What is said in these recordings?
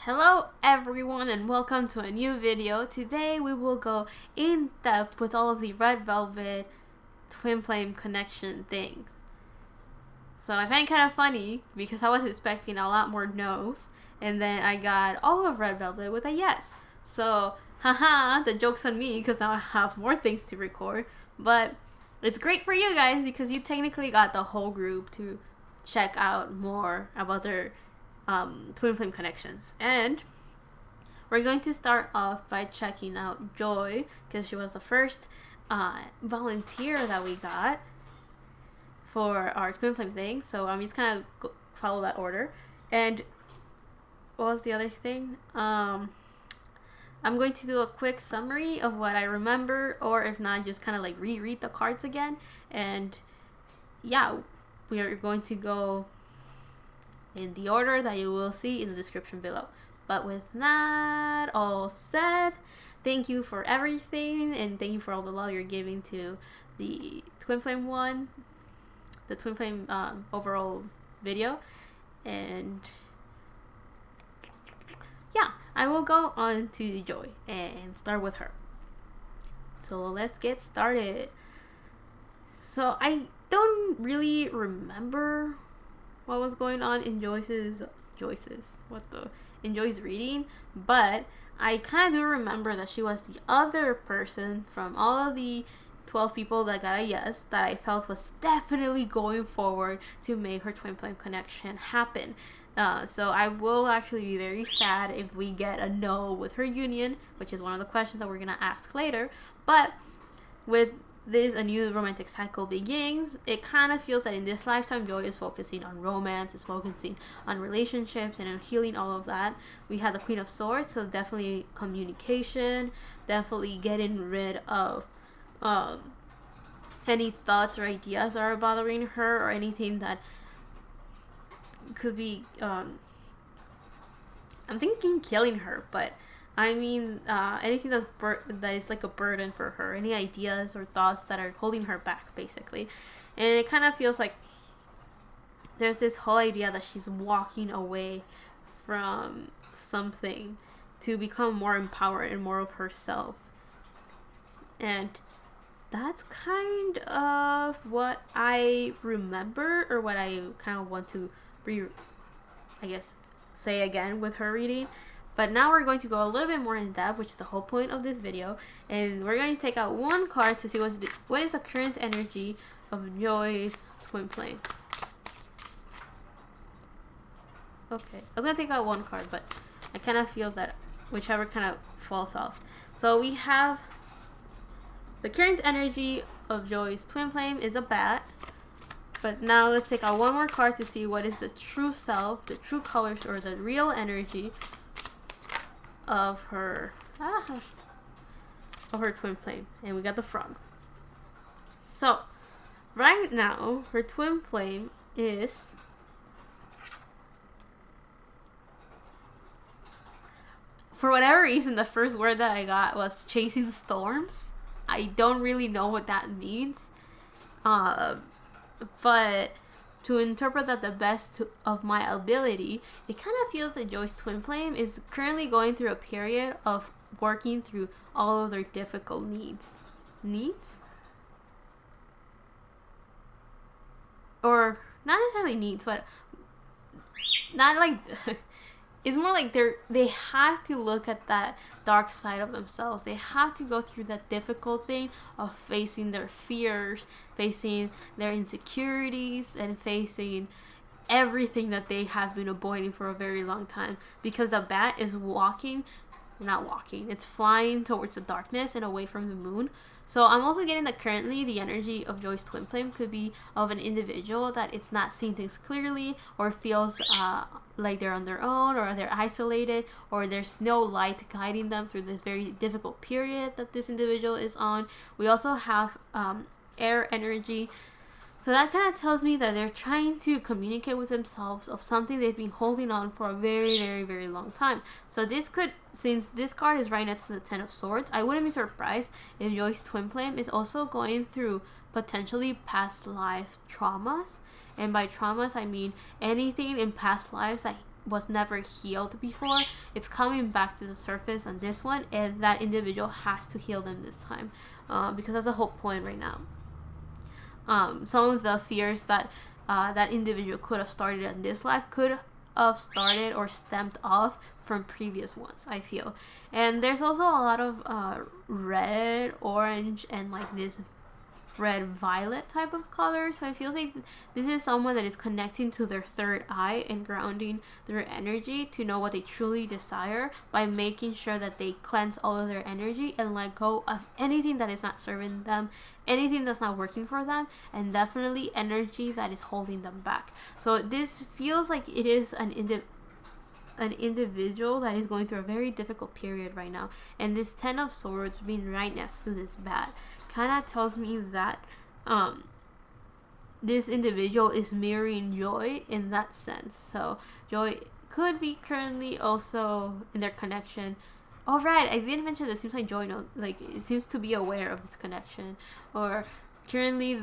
Hello everyone and welcome to a new video. Today we will go in depth with all of the red velvet twin flame connection things. So I find it kind of funny because I was expecting a lot more no's and then I got all of red velvet with a yes. So haha, the joke's on me because now I have more things to record. But it's great for you guys because you technically got the whole group to check out more about their twin flame connections. And we're going to start off by checking out Joy because she was the first volunteer that we got for our twin flame thing. So I'm just kind of follow that order. And what was the other thing? I'm going to do a quick summary of what I remember, or if not, just kind of like reread the cards again. And yeah, we are going to go in the order that you will see in the description below. But with that all said, thank you for everything, and thank you for all the love you're giving to the twin flame one, the twin flame overall video. And yeah, I will go on to Joy and start with her. So let's get started. So I don't really remember what was going on in Joy's reading, but I kind of do remember that she was the other person from all of the 12 people that got a yes that I felt was definitely going forward to make her twin flame connection happen. So I will actually be very sad if we get a no with her union, which is one of the questions that we're gonna ask later. But with this a new romantic cycle begins, it kind of feels that in this lifetime Joy is focusing on romance, is focusing on relationships and on healing all of that. We had the Queen of Swords, so definitely communication, definitely getting rid of any thoughts or ideas that are bothering her, or anything that could be I'm thinking killing her, but I mean, anything that is like a burden for her, any ideas or thoughts that are holding her back, basically. And it kind of feels like there's this whole idea that she's walking away from something to become more empowered and more of herself. And that's kind of what I remember, or what I kind of want to say again with her reading. But now we're going to go a little bit more in depth, which is the whole point of this video. And we're going to take out one card to see what is the current energy of Joy's twin flame. Okay, I was going to take out one card, but I kind of feel that whichever kind of falls off. So we have the current energy of Joy's twin flame is a bat. But now let's take out one more card to see what is the true self, the true colors, or the real energy of her twin flame. And we got the frog. So right now her twin flame is for whatever reason the first word that I got was chasing storms. I don't really know what that means, but to interpret that the best of my ability, it kind of feels that Joy's twin flame is currently going through a period of working through all of their difficult needs? Or not necessarily needs, but not like it's more like they have to look at that dark side of themselves. They have to go through that difficult thing of facing their fears, facing their insecurities, and facing everything that they have been avoiding for a very long time. Because the bat is it's flying towards the darkness and away from the moon. So I'm also getting that currently the energy of Joy's twin flame could be of an individual that it's not seeing things clearly, or feels like they're on their own, or they're isolated, or there's no light guiding them through this very difficult period that this individual is on. We also have air energy. So that kind of tells me that they're trying to communicate with themselves of something they've been holding on for a very, very, very long time. So this could, since this card is right next to the Ten of Swords, I wouldn't be surprised if Joy's twin flame is also going through potentially past life traumas. And by traumas, I mean anything in past lives that was never healed before, it's coming back to the surface on this one, and that individual has to heal them this time, because that's the whole point right now. Some of the fears that that individual could have started in this life could have started or stemmed off from previous ones, I feel. And there's also a lot of red, orange, and like this red violet type of color. So it feels like this is someone that is connecting to their third eye and grounding their energy to know what they truly desire by making sure that they cleanse all of their energy and let go of anything that is not serving them, anything that's not working for them, and definitely energy that is holding them back. So this feels like it is an individual that is going through a very difficult period right now, and this 10 of Swords being right next to this bat kind of tells me that this individual is mirroring Joy in that sense. So Joy could be currently also in their connection. Oh right, I didn't mention this. It seems like Joy it seems to be aware of this connection, or currently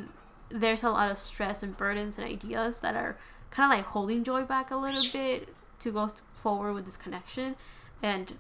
there's a lot of stress and burdens and ideas that are kind of like holding Joy back a little bit to go forward with this connection. And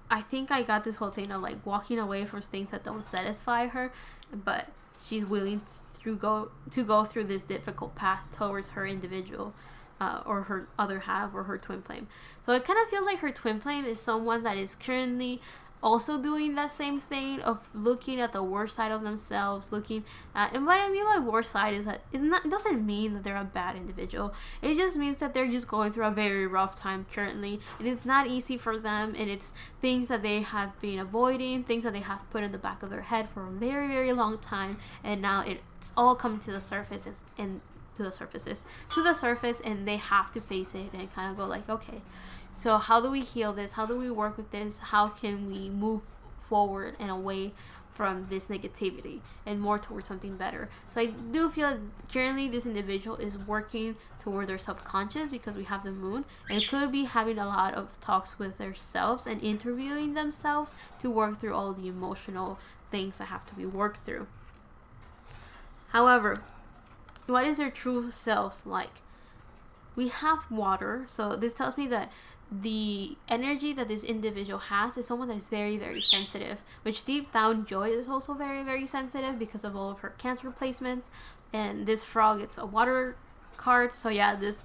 I think I got this whole thing of like walking away from things that don't satisfy her, but she's willing to go through this difficult path towards her individual, or her other half, or her twin flame. So it kind of feels like her twin flame is someone that is currently also doing that same thing of looking at the worst side of themselves, looking at, and what I mean by worst side is that it doesn't mean that they're a bad individual. It just means that they're just going through a very rough time currently, and it's not easy for them, and it's things that they have been avoiding, things that they have put in the back of their head for a very, very long time, and now it's all coming to the surface, and to the surface, and they have to face it and kind of go like, okay, so how do we heal this? How do we work with this? How can we move forward and away from this negativity and more towards something better? So I do feel that currently this individual is working toward their subconscious, because we have the moon, and it could be having a lot of talks with themselves and interviewing themselves to work through all the emotional things that have to be worked through. However, what is their true selves like? We have water, so this tells me that the energy that this individual has is someone that is very, very sensitive, which deep down Joy is also very, very sensitive because of all of her Cancer placements, and this frog, it's a water card. So yeah, this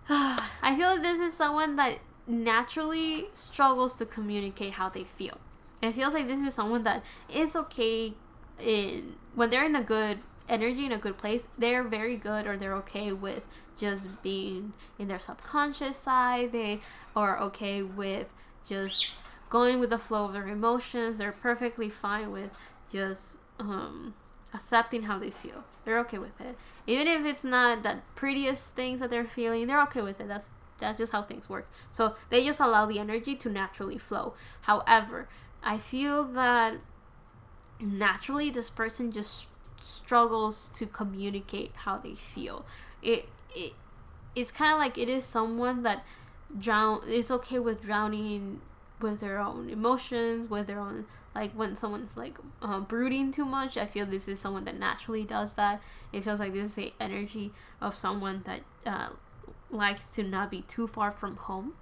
I feel like this is someone that naturally struggles to communicate how they feel. It feels like this is someone that is okay when they're in a good energy, in a good place, they're very good, or they're okay with just being in their subconscious side. They are okay with just going with the flow of their emotions. They're perfectly fine with just accepting how they feel. They're okay with it, even if it's not the prettiest things that they're feeling. They're okay with it. That's just how things work. So they just allow the energy to naturally flow. However, I feel that naturally this person just struggles to communicate how they feel. It's kind of like it is someone that it's okay with drowning with their own emotions, with their own, like when someone's like brooding too much. I feel this is someone that naturally does that. It feels like this is the energy of someone that likes to not be too far from home.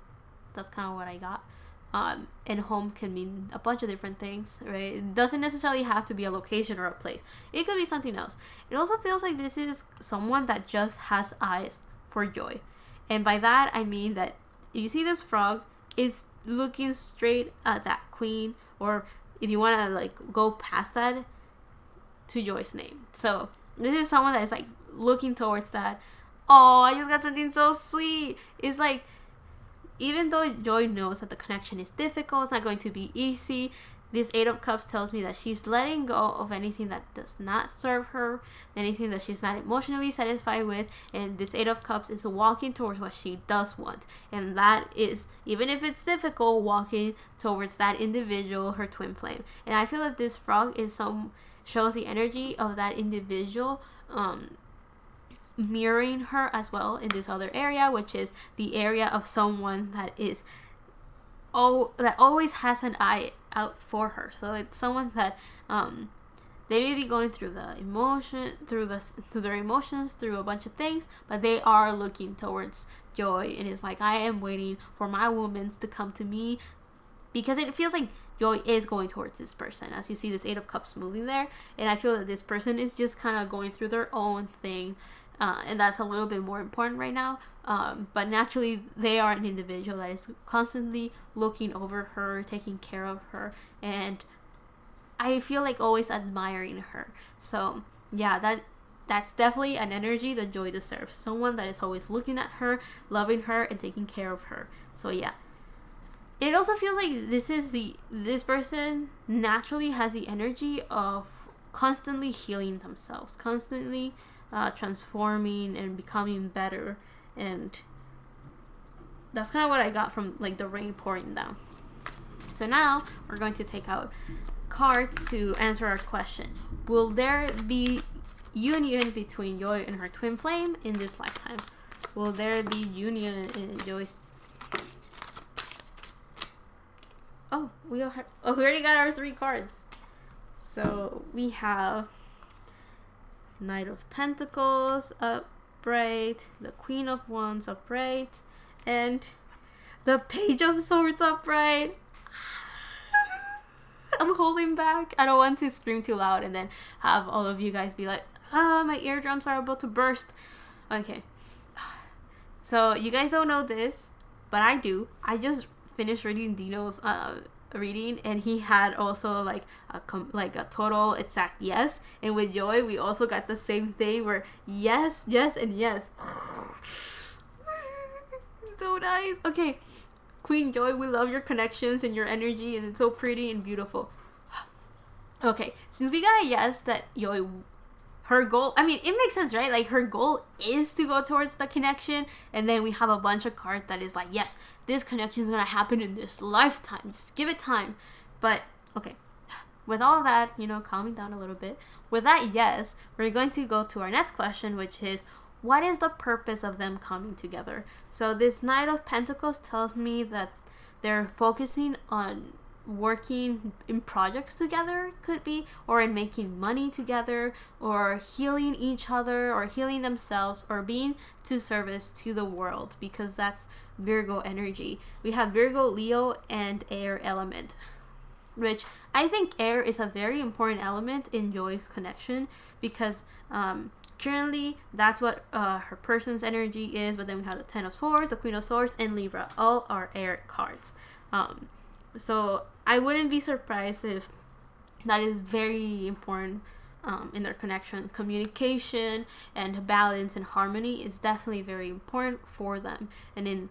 That's kind of what I got. And home can mean a bunch of different things, right? It doesn't necessarily have to be a location or a place. It could be something else. It also feels like this is someone that just has eyes for Joy. And by that, I mean that you see this frog is looking straight at that queen, or if you want to like go past that, to Joy's name. So this is someone that is like looking towards that. Oh, I just got something so sweet. It's like, even though Joy knows that the connection is difficult, it's not going to be easy, this 8 of Cups tells me that she's letting go of anything that does not serve her, anything that she's not emotionally satisfied with, and this 8 of Cups is walking towards what she does want. And that is, even if it's difficult, walking towards that individual, her twin flame. And I feel that this frog shows the energy of that individual, mirroring her as well in this other area, which is the area of someone that is that always has an eye out for her. So it's someone that they may be going through their emotions, through a bunch of things, but they are looking towards Joy, and it's like, I am waiting for my woman to come to me, because it feels like Joy is going towards this person, as you see this Eight of Cups moving there, and I feel that this person is just kind of going through their own thing, and that's a little bit more important right now, but naturally they are an individual that is constantly looking over her, taking care of her, and I feel like always admiring her. So yeah, that's definitely an energy that Joy deserves. Someone that is always looking at her, loving her, and taking care of her. So yeah. It also feels like this person naturally has the energy of constantly healing themselves, constantly transforming and becoming better. And that's kind of what I got from like the rain pouring down. So now we're going to take out cards to answer our question. Will there be union between Joy and her twin flame in this lifetime? Will there be union in Joy's... we already got our 3 cards. So we have Knight of Pentacles upright, the Queen of Wands upright, and the Page of Swords upright. I'm holding back. I don't want to scream too loud and then have all of you guys be like, my eardrums are about to burst. Okay. So you guys don't know this, but I do. I just finished reading Dino's reading, and he had also like a total exact yes. And with Joy, we also got the same thing where yes, yes, and yes. So nice. Okay. Queen Joy, we love your connections and your energy, and it's so pretty and beautiful. Okay, since we got a yes that Joy, her goal, I mean, it makes sense, right? Like, her goal is to go towards the connection, and then we have a bunch of cards that is like, yes, this connection is gonna happen in this lifetime. Just give it time. But, okay, with all of that, calming down a little bit, with that yes, we're going to go to our next question, which is, what is the purpose of them coming together? So this Knight of Pentacles tells me that they're focusing on working in projects together, could be, or in making money together, or healing each other, or healing themselves, or being to service to the world, because that's Virgo energy. We have Virgo, Leo, and air element, which I think air is a very important element in Joy's connection, because currently that's what her person's energy is, but then we have the 10 of Swords, the Queen of Swords, and Libra. All are air cards. So I wouldn't be surprised if that is very important in their connection. Communication and balance and harmony is definitely very important for them. And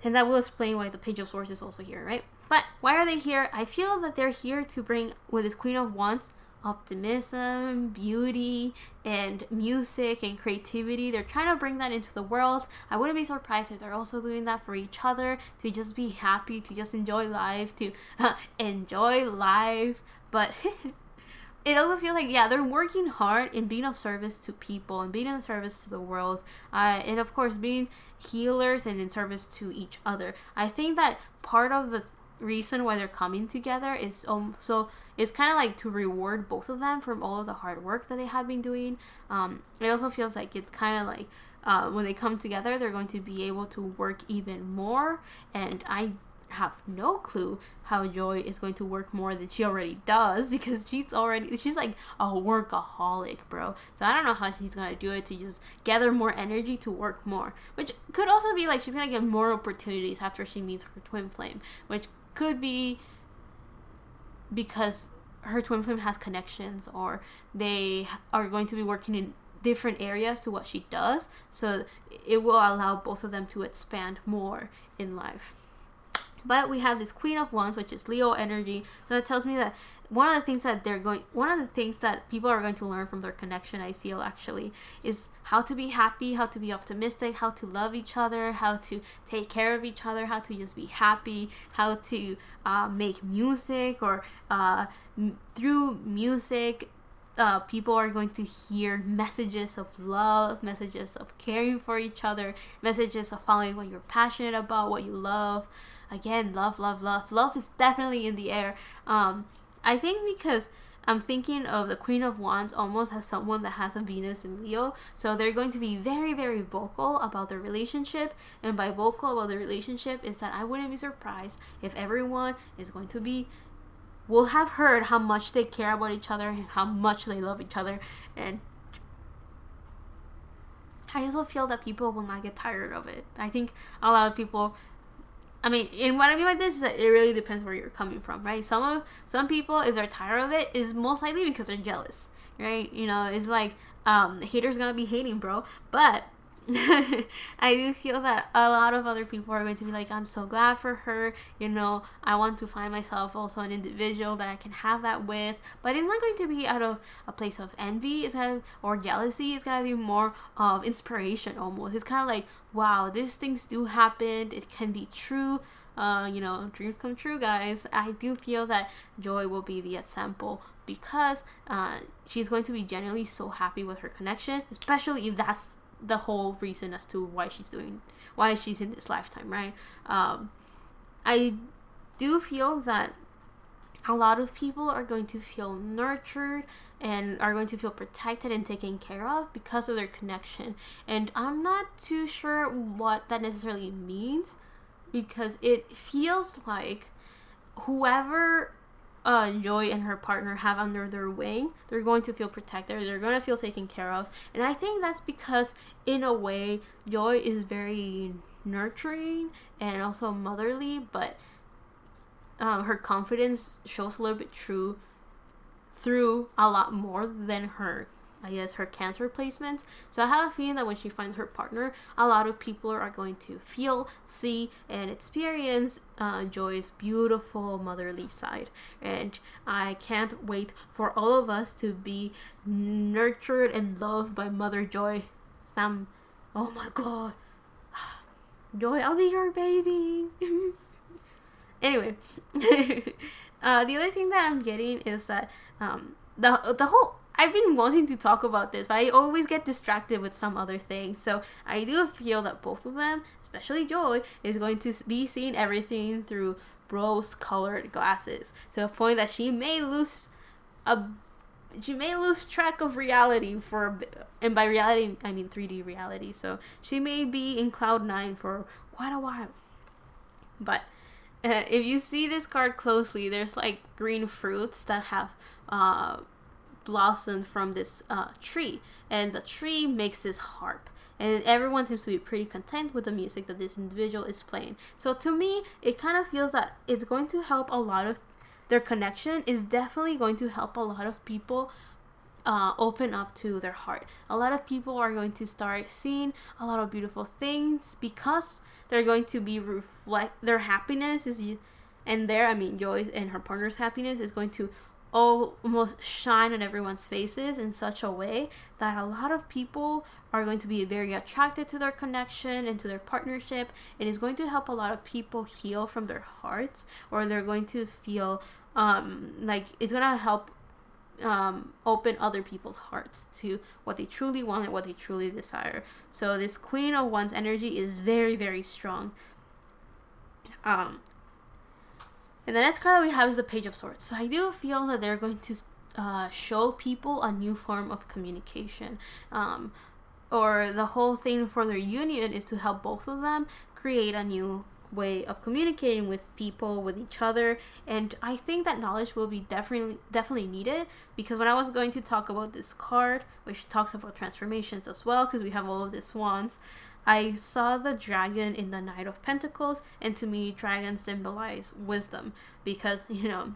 that will explain why the Page of Swords is also here, right? But why are they here? I feel that they're here to bring, with this Queen of Wands, optimism, beauty, and music and creativity. They're trying to bring that into the world. I wouldn't be surprised if they're also doing that for each other, to just be happy, to just enjoy life, to enjoy life. But it also feels like, yeah, they're working hard in being of service to people and being in service to the world, and of course being healers and in service to each other. I think that part of the reason why they're coming together is so it's kind of like to reward both of them from all of the hard work that they have been doing. It also feels like it's kind of like when they come together, they're going to be able to work even more, and I have no clue how Joy is going to work more than she already does, because she's like a workaholic, bro. So I don't know how she's gonna do it to just gather more energy to work more, which could also be like she's gonna get more opportunities after she meets her twin flame, which could be because her twin flame has connections, or they are going to be working in different areas to what she does, so it will allow both of them to expand more in life. But we have this Queen of Wands, which is Leo energy, so it tells me that one of the things that people are going to learn from their connection, I feel, actually, is how to be happy, how to be optimistic, how to love each other, how to take care of each other, how to just be happy, how to make music, or through music, people are going to hear messages of love, messages of caring for each other, messages of following what you're passionate about, what you love. Again, love is definitely in the air. I think because I'm thinking of the Queen of Wands almost as someone that has a Venus in Leo. So they're going to be very, very vocal about their relationship. And by vocal about the relationship is that I wouldn't be surprised if everyone is going to be, will have heard how much they care about each other and how much they love each other. And I also feel that people will not get tired of it. I think a lot of people, I mean, and what I mean by this is that it really depends where you're coming from, right? Some people, if they're tired of it, is most likely because they're jealous, right? You know, it's like, haters gonna be hating, bro. But I do feel that a lot of other people are going to be like, I'm so glad for her, you know, I want to find myself also an individual that I can have that with. But it's not going to be out of a place of envy or jealousy. It's gonna be more of inspiration almost. It's kind of like, wow, these things do happen, it can be true. You know, dreams come true, guys. I do feel that Joy will be the example because she's going to be genuinely so happy with her connection, especially if that's the whole reason as to why she's in this lifetime, right? I do feel that a lot of people are going to feel nurtured and are going to feel protected and taken care of because of their connection. And I'm not too sure what that necessarily means, because it feels like whoever Joy and her partner have under their wing, they're going to feel protected, they're going to feel taken care of. And I think that's because, in a way, Joy is very nurturing and also motherly, but her confidence shows a little bit through a lot more than her, I guess, her Cancer placements. So I have a feeling that when she finds her partner, a lot of people are going to feel, see, and experience Joy's beautiful motherly side. And I can't wait for all of us to be nurtured and loved by Mother Joy. Sam, oh my god. Joy, I'll be your baby. Anyway, the other thing that I'm getting is that the whole, I've been wanting to talk about this, but I always get distracted with some other things. So I do feel that both of them, especially Joy, is going to be seeing everything through rose-colored glasses, to the point that she may lose track of reality and by reality I mean 3D reality. So she may be in cloud 9 for quite a while. But if you see this card closely, there's like green fruits that have blossomed from this tree, and the tree makes this harp, and everyone seems to be pretty content with the music that this individual is playing. So to me, it kind of feels that it's going to help a lot of their connection is definitely going to help a lot of people open up to their heart. A lot of people are going to start seeing a lot of beautiful things because they're going to be their happiness is, and I mean Joy's and her partner's happiness is going to almost shine on everyone's faces in such a way that a lot of people are going to be very attracted to their connection and to their partnership. It is going to help a lot of people heal from their hearts, or they're going to feel like it's going to help open other people's hearts to what they truly want and what they truly desire. So this Queen of Wands energy is very, very strong. And the next card that we have is the Page of Swords. So I do feel that they're going to show people a new form of communication. Or the whole thing for their union is to help both of them create a new way of communicating with people, with each other. And I think that knowledge will be definitely needed, because when I was going to talk about this card, which talks about transformations as well, because we have all of these wands, I saw the dragon in the Knight of Pentacles, and to me, dragons symbolize wisdom, because, you know,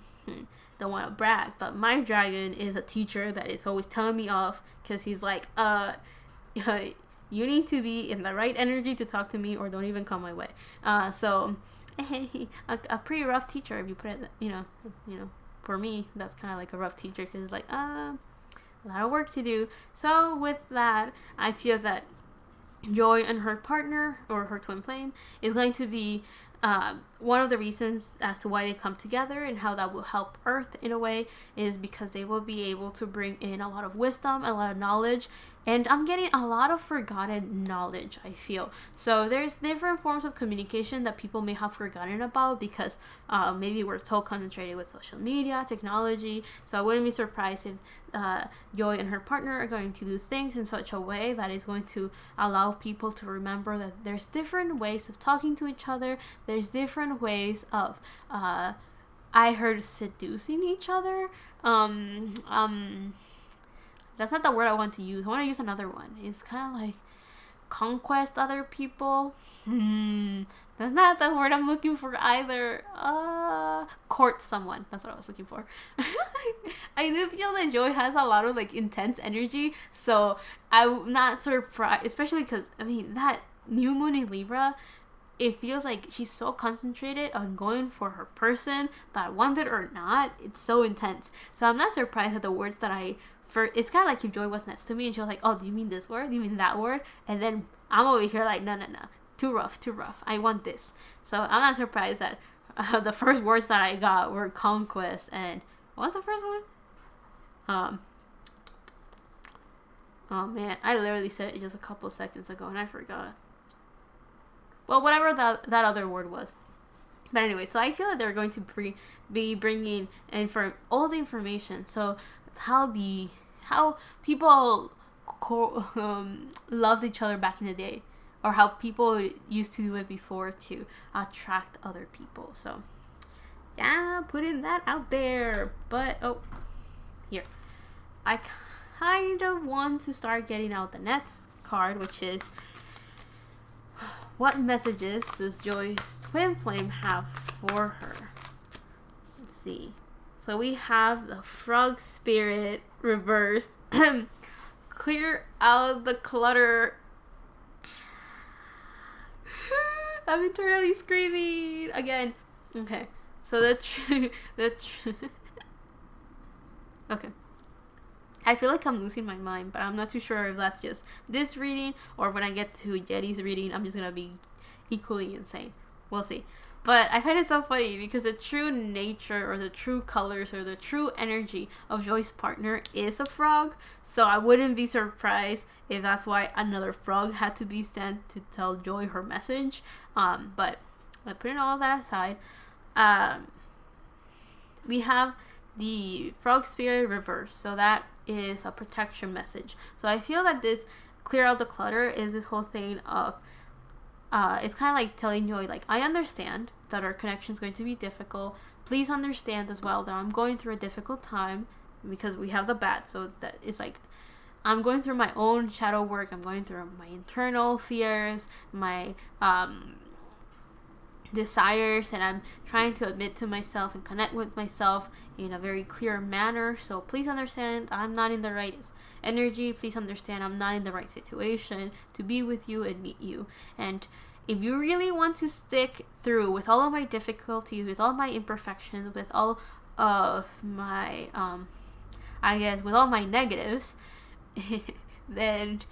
don't want to brag, but my dragon is a teacher that is always telling me off, because he's like, you need to be in the right energy to talk to me, or don't even come my way. So a pretty rough teacher, if you put it, you know, for me, that's kind of like a rough teacher, because it's like, a lot of work to do. So with that, I feel that Joy and her partner, or her twin flame, is going to be one of the reasons as to why they come together and how that will help Earth in a way is because they will be able to bring in a lot of wisdom, a lot of knowledge, and I'm getting a lot of forgotten knowledge, I feel. So there's different forms of communication that people may have forgotten about because maybe we're so concentrated with social media, technology. So I wouldn't be surprised if Joy and her partner are going to do things in such a way that is going to allow people to remember that there's different ways of talking to each other. There's different ways of, I heard, seducing each other. That's not the word I want to use. I want to use another one. It's kind of like conquest other people. That's not the word I'm looking for either. Court someone. That's what I was looking for. I do feel that Joy has a lot of like intense energy. So I'm not surprised, especially because, I mean, that new moon in Libra, it feels like she's so concentrated on going for her person that, want it or not, it's so intense. So I'm not surprised at the words that it's kind of like if Joy was next to me and she was like, oh, do you mean this word? Do you mean that word? And then I'm over here like, no. Too rough. I want this. So I'm not surprised that the first words that I got were conquest and, what's the first one? Oh man, I literally said it just a couple of seconds ago and I forgot. Well, whatever that other word was. But anyway, so I feel that they're going to be bringing in for all the information. So how people loved each other back in the day, or how people used to do it before to attract other people. So yeah, putting that out there. But here, I kind of want to start getting out the next card, which is, what messages does Joy's twin flame have for her? Let's see. So we have the frog spirit reversed. Clear out the clutter. I'm internally screaming again. Okay. So okay. I feel like I'm losing my mind, but I'm not too sure if that's just this reading or when I get to Yeri's reading, I'm just gonna be equally insane. We'll see. But I find it so funny because the true nature or the true colors or the true energy of Joy's partner is a frog. So I wouldn't be surprised if that's why another frog had to be sent to tell Joy her message. But putting all of that aside, we have the frog spirit reverse. So that is a protection message. So I feel that this clear out the clutter is this whole thing of it's kind of like telling Joy, like, I understand that our connection is going to be difficult. Please understand as well that I'm going through a difficult time because we have the bat. So that it's like I'm going through my own shadow work. I'm going through my internal fears, my desires, and I'm trying to admit to myself and connect with myself in a very clear manner. So please understand I'm not in the right energy. Please understand I'm not in the right situation to be with you and meet you. And if you really want to stick through with all of my difficulties, with all my imperfections, with all of my with all my negatives, then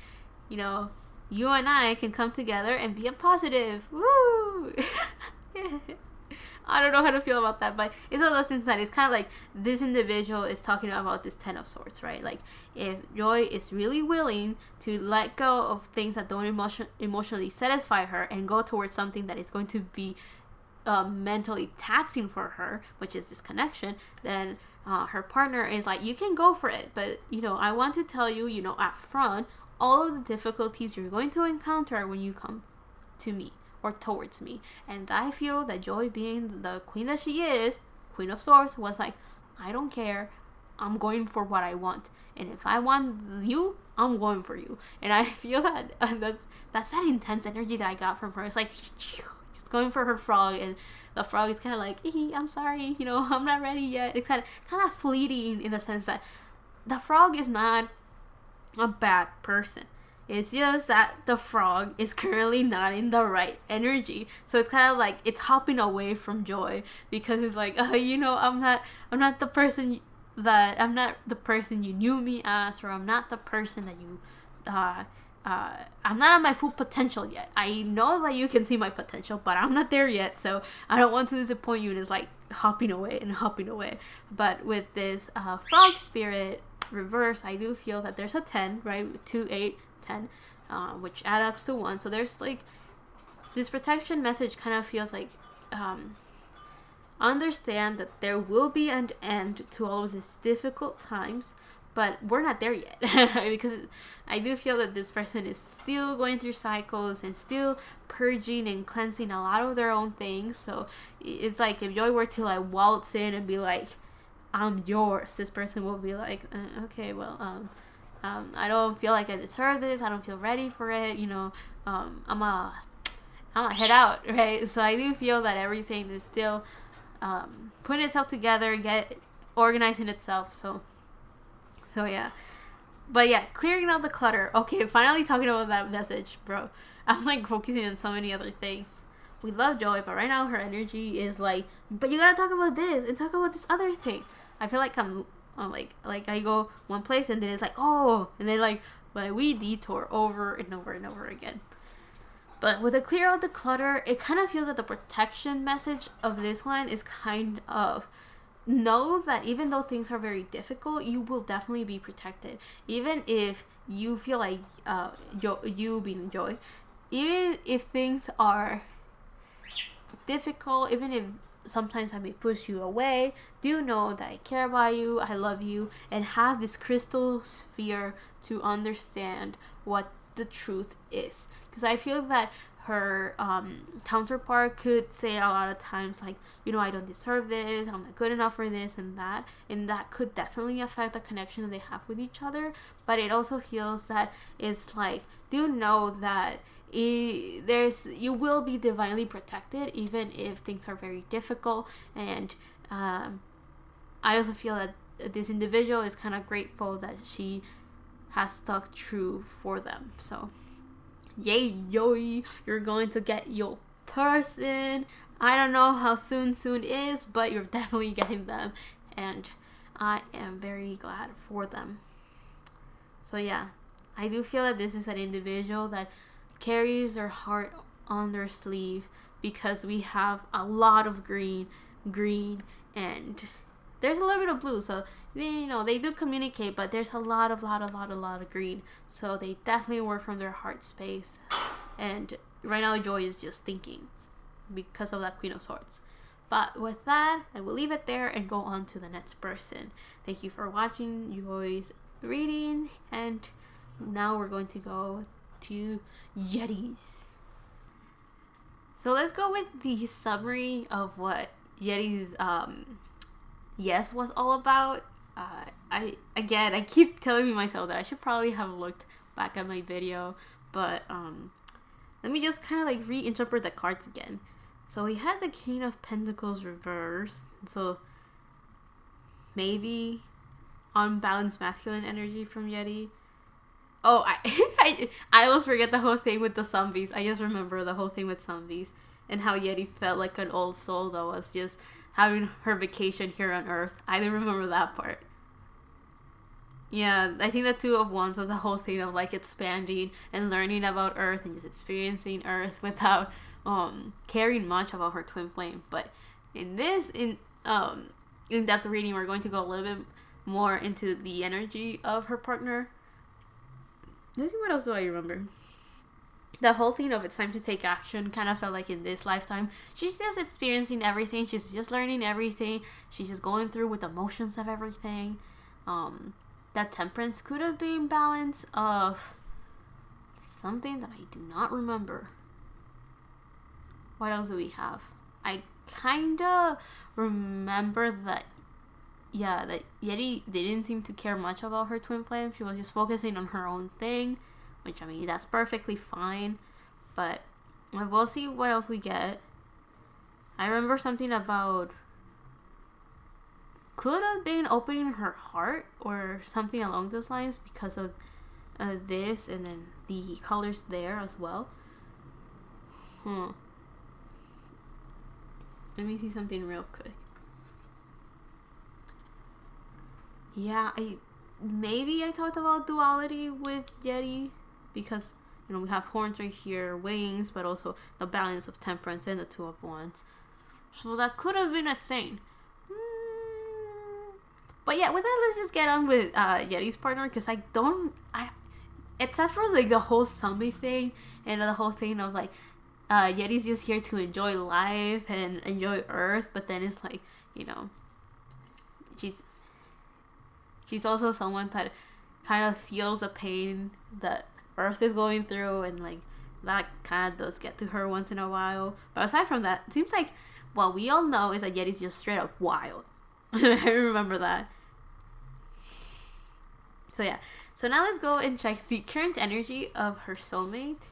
you and I can come together and be a positive. Woo! I don't know how to feel about that, but it's one of those things that it's kind of like this individual is talking about this 10 of Swords, right? Like, if Joy is really willing to let go of things that don't emotionally satisfy her and go towards something that is going to be mentally taxing for her, which is this connection, then her partner is like, you can go for it, but I want to tell you, up front, all of the difficulties you're going to encounter when you come to me or towards me. And I feel that Joy, being the queen that she is, Queen of Swords, was like, I don't care, I'm going for what I want, and if I want you, I'm going for you. And I feel that that's that intense energy that I got from her. It's like she's going for her frog, and the frog is kind of like, I'm sorry, I'm not ready yet. It's kind of fleeting in the sense that the frog is not a bad person. It's just that the frog is currently not in the right energy. So it's kind of like it's hopping away from Joy because it's like, I'm not the person I'm not the person you knew me as, or I'm not the person that you I'm not at my full potential yet. I know that you can see my potential, but I'm not there yet. So I don't want to disappoint you. And it's like hopping away and hopping away. But with this frog spirit reverse, I do feel that there's a 10, right? 2, 8, 10, which add up to 1. So there's like this protection message kind of feels like understand that there will be an end to all of these difficult times, but we're not there yet. Because I do feel that this person is still going through cycles and still purging and cleansing a lot of their own things. So it's like if Joy were to like waltz in and be like, I'm yours, this person will be like, okay, well, I don't feel like I deserve this. I don't feel ready for it. You know, I'm gonna head out, right? So I do feel that everything is still putting itself together, get organizing itself. So yeah. But yeah, clearing out the clutter. Okay, finally talking about that message, bro. I'm like focusing on so many other things. We love Joy, but right now her energy is like, but you gotta talk about this and talk about this other thing. I feel like I'm like I go one place and then it's like, oh, and then like we detour over and over and over again. But with the clear out the clutter, it kind of feels that the protection message of this one is kind of know that even though things are very difficult, you will definitely be protected. Even if you feel like you being Joy, even if things are difficult, even if sometimes I may push you away, do know that I care about you, I love you, and have this crystal sphere to understand what the truth is. Because I feel that her counterpart could say a lot of times like, you know, I don't deserve this, I'm not good enough for this and that could definitely affect the connection that they have with each other. But it also feels that it's like, do know that you will be divinely protected even if things are very difficult. And I also feel that this individual is kind of grateful that she has stuck true for them. So yay, Joy, you're going to get your person. I don't know how soon is, but you're definitely getting them, and I am very glad for them. So yeah, I do feel that this is an individual that carries their heart on their sleeve, because we have a lot of green, and there's a little bit of blue. So you know, they do communicate, but there's a lot of green. So they definitely work from their heart space. And right now Joy is just thinking because of that Queen of Swords. But with that, I will leave it there and go on to the next person. Thank you for watching Joy's reading, and now we're going to go to Yeri's. So let's go with the summary of what Yeri's yes was all about. I keep telling myself that I should probably have looked back at my video, but let me just kind of like reinterpret the cards again. So we had the King of Pentacles reverse, so maybe unbalanced masculine energy from Yeri. Oh, I always forget the whole thing with the zombies. I just remember the whole thing with zombies and how Yeri felt like an old soul that was just having her vacation here on Earth. I didn't remember that part. Yeah, I think the Two of Wands was the whole thing of like expanding and learning about Earth and just experiencing Earth without caring much about her twin flame. But in this in-depth reading, we're going to go a little bit more into the energy of her partner. Let's see, what else do I remember? The whole thing of it's time to take action kind of felt like in this lifetime, she's just experiencing everything. She's just learning everything. She's just going through with emotions of everything. That Temperance could have been balance of something that I do not remember. What else do we have? I kind of remember that, yeah, that Yeri didn't seem to care much about her twin flame. She was just focusing on her own thing, which, I mean, that's perfectly fine. But we'll see what else we get. I remember something about could have been opening her heart or something along those lines because of this, and then the colors there as well. Let me see something real quick. Yeah, maybe I talked about duality with Yeri because You know, we have horns right here, wings, but also the balance of temperance and the two of wands. So that could have been a thing. But yeah, with that, let's just get on with Yeri's partner, because except for like the whole Sumi thing and the whole thing of like Yeri's just here to enjoy life and enjoy Earth, but then it's like, you know, she's also someone that kind of feels the pain that Earth is going through, and like that kind of does get to her once in a while. But aside from that, it seems like what we all know is that Yeri's just straight up wild. I remember that. So yeah, so now let's go and check the current energy of her soulmate.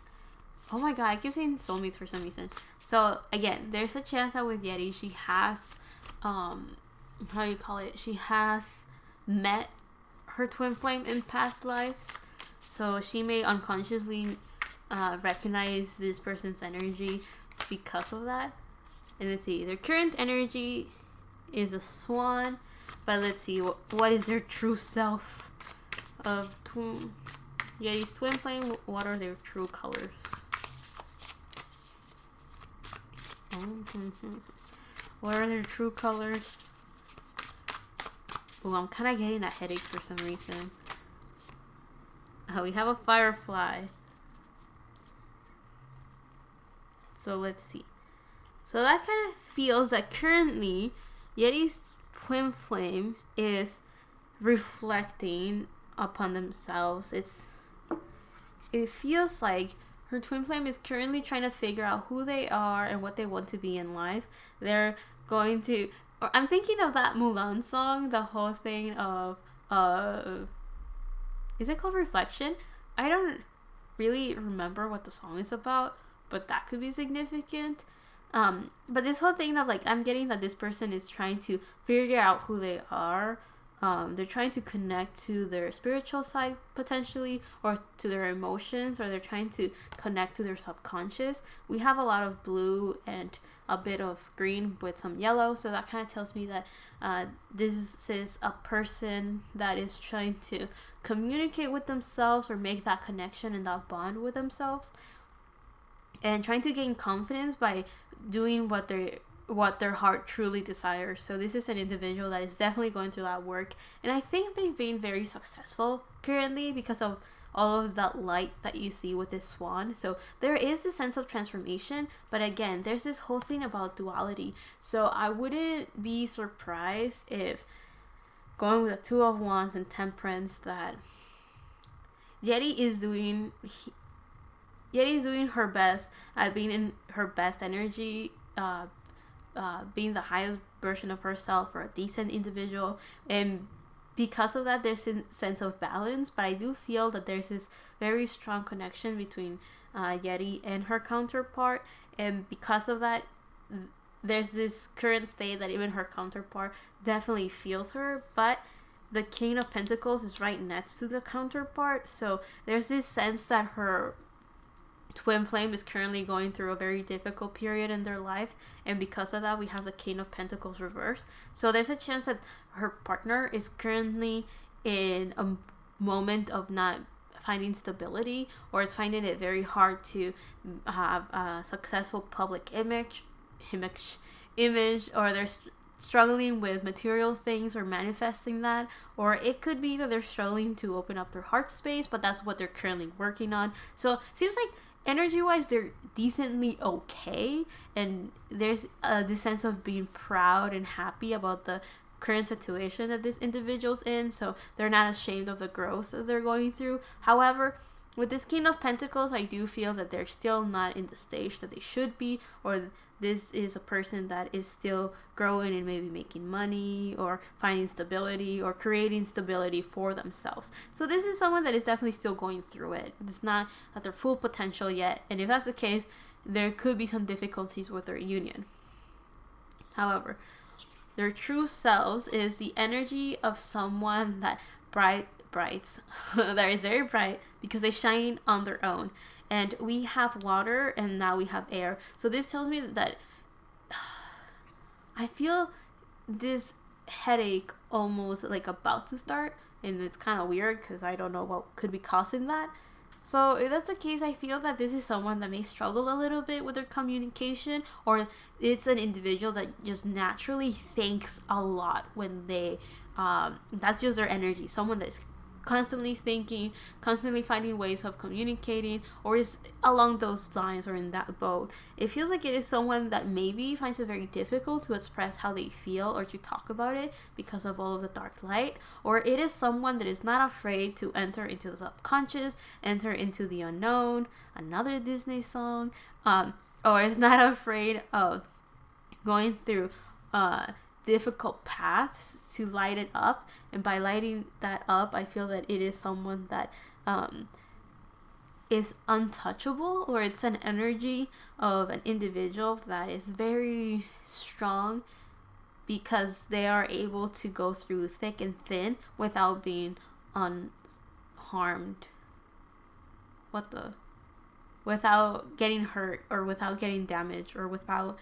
Oh my god, I keep saying soulmates for some reason. So again, there's a chance that with Yeri, she has, she has met her twin flame in past lives. So she may unconsciously recognize this person's energy because of that. And let's see, their current energy is a swan, but let's see, what is their true self of Yeri's twin flame? What are their true colors? What are their true colors? Oh, I'm kind of getting a headache for some reason. We have a firefly. So let's see. So that kind of feels that currently Yeri's twin flame is reflecting upon themselves. It feels like her twin flame is currently trying to figure out who they are and what they want to be in life. They're going to, or I'm thinking of that Mulan song, the whole thing of is it called Reflection? I don't really remember what the song is about, but that could be significant. But this whole thing of like, I'm getting that this person is trying to figure out who they are. They're trying to connect to their spiritual side potentially, or to their emotions, or they're trying to connect to their subconscious. We have a lot of blue and a bit of green with some yellow, so that kind of tells me that this is a person that is trying to communicate with themselves or make that connection and that bond with themselves, and trying to gain confidence by doing what their heart truly desires. So this is an individual that is definitely going through that work, and I think they've been very successful currently because of all of that light that you see with this swan. So there is this sense of transformation, but again, there's this whole thing about duality. So I wouldn't be surprised if, going with the Two of Wands and Temperance, that Yeri is doing her best at being in her best energy, being the highest version of herself, or a decent individual, and because of that there's a sense of balance. But I do feel that there's this very strong connection between Yeri and her counterpart, and because of that there's this current state that even her counterpart definitely feels her, but the King of Pentacles is right next to the counterpart, so there's this sense that her twin flame is currently going through a very difficult period in their life, and because of that we have the King of Pentacles reversed. So there's a chance that her partner is currently in a moment of not finding stability, or is finding it very hard to have a successful public image, or they're struggling with material things or manifesting that, or it could be that they're struggling to open up their heart space, but that's what they're currently working on. So it seems like energy wise they're decently okay, and there's this sense of being proud and happy about the current situation that this individual's in, so they're not ashamed of the growth that they're going through. However, with this King of Pentacles, I do feel that they're still not in the stage that they should be, or this is a person that is still growing and maybe making money or finding stability or creating stability for themselves. So this is someone that is definitely still going through it. It's not at their full potential yet, and if that's the case, there could be some difficulties with their union. However, their true selves is the energy of someone that brights that is very bright because they shine on their own. And we have water, and now we have air. So this tells me that I feel this headache almost like about to start, and it's kind of weird because I don't know what could be causing that. So if that's the case, I feel that this is someone that may struggle a little bit with their communication, or it's an individual that just naturally thinks a lot when they, that's just their energy. Someone that's constantly thinking, constantly finding ways of communicating, or is along those lines or in that boat. It feels like it is someone that maybe finds it very difficult to express how they feel or to talk about it because of all of the dark light, or it is someone that is not afraid to enter into the subconscious, enter into the unknown, another Disney song, or is not afraid of going through difficult paths to light it up. And by lighting that up, I feel that it is someone that is untouchable, or it's an energy of an individual that is very strong because they are able to go through thick and thin without being unharmed. Without getting hurt, or without getting damaged, or without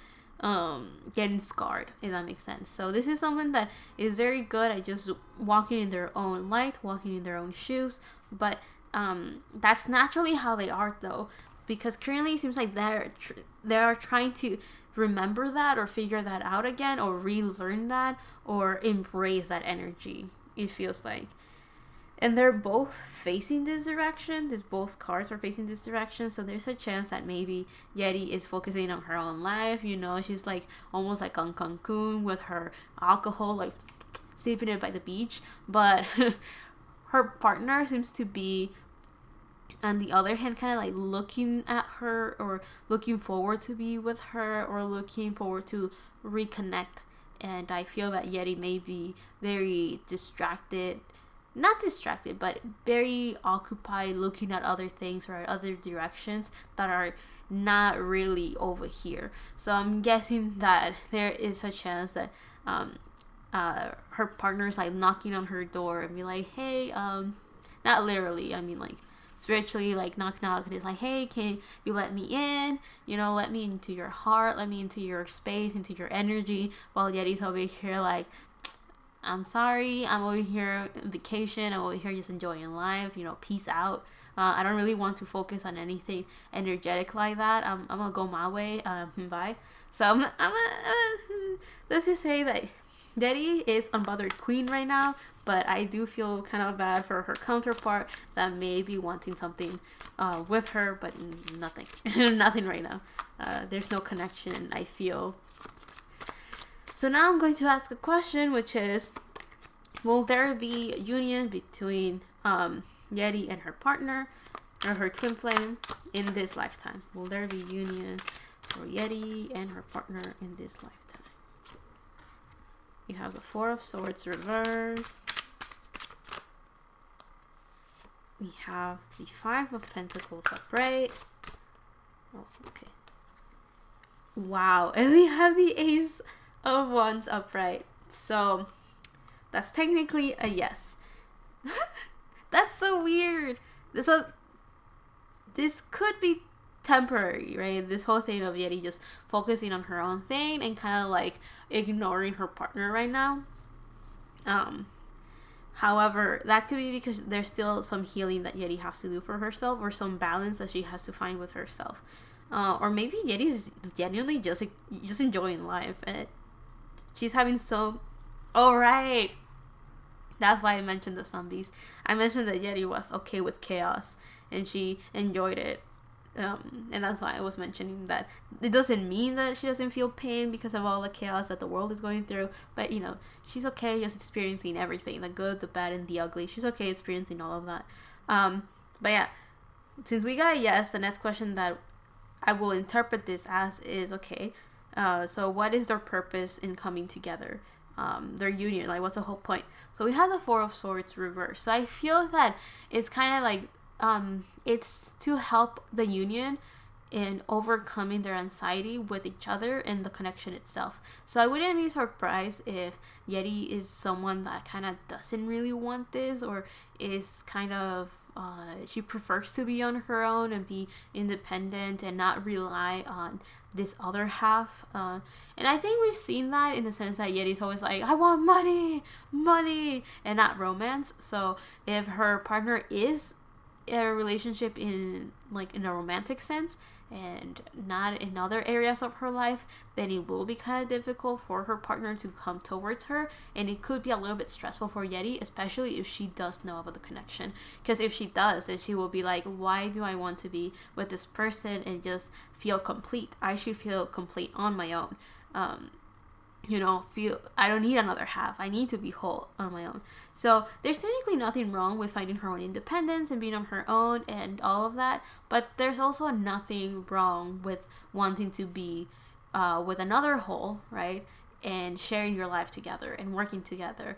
getting scarred, if that makes sense. So this is someone that is very good at just walking in their own light, walking in their own shoes, but that's naturally how they are, though, because currently it seems like they are trying to remember that, or figure that out again, or relearn that, or embrace that energy, it feels like. And they're both facing this direction. Both cards are facing this direction. So there's a chance that maybe Yeri is focusing on her own life. You know, she's like almost like on Cancun with her alcohol, like sipping it by the beach. But her partner seems to be, on the other hand, kind of like looking at her, or looking forward to be with her, or looking forward to reconnect. And I feel that Yeri may be very distracted. Not distracted, but very occupied looking at other things or at other directions that are not really over here. So I'm guessing that there is a chance that her partner's like knocking on her door and be like, hey, not literally, I mean like spiritually, like knock knock, and it's like, hey, can you let me in? You know, let me into your heart, let me into your space, into your energy, while Yeri's over here like, I'm sorry, I'm over here on vacation, I'm over here just enjoying life, you know, peace out. I don't really want to focus on anything energetic like that. I'm gonna go my way, bye. So let's just say that Yeri is unbothered queen right now, but I do feel kind of bad for her counterpart that may be wanting something with her, but nothing. Nothing right now. There's no connection, I feel. So now I'm going to ask a question, which is, will there be a union between Yeri and her partner, or her twin flame, in this lifetime? Will there be union for Yeri and her partner in this lifetime? You have the Four of Swords reverse. We have the Five of Pentacles upright. Oh, okay. Wow, and we have the Ace of Wands upright. So that's technically a yes. That's so weird. So this could be temporary, right? This whole thing of Yeri just focusing on her own thing and kind of like ignoring her partner right now. However, that could be because there's still some healing that Yeri has to do for herself, or some balance that she has to find with herself. Or maybe Yeri's genuinely just enjoying life, and she's having so... Oh, right. That's why I mentioned the zombies. I mentioned that Yeri was okay with chaos, and she enjoyed it. And that's why I was mentioning that it doesn't mean that she doesn't feel pain because of all the chaos that the world is going through. But, you know, she's okay just experiencing everything. The good, the bad, and the ugly. She's okay experiencing all of that. But yeah, since we got a yes, the next question that I will interpret this as is, okay, so what is their purpose in coming together? Their union, like what's the whole point? So we have the Four of Swords reversed. So I feel that it's kind of like it's to help the union in overcoming their anxiety with each other and the connection itself. So I wouldn't be surprised if Yeri is someone that kind of doesn't really want this, or is kind of she prefers to be on her own and be independent and not rely on this other half. And I think we've seen that in the sense that Yeri's always like, I want money, and not romance. So if her partner is a relationship in a romantic sense and not in other areas of her life, then it will be kind of difficult for her partner to come towards her, and it could be a little bit stressful for Yeri, especially if she does know about the connection. Because if she does, then she will be like, why do I want to be with this person and just feel complete? I should feel complete on my own. I don't need another half. I need to be whole on my own. So there's technically nothing wrong with finding her own independence and being on her own and all of that, but there's also nothing wrong with wanting to be with another whole, right? And sharing your life together and working together,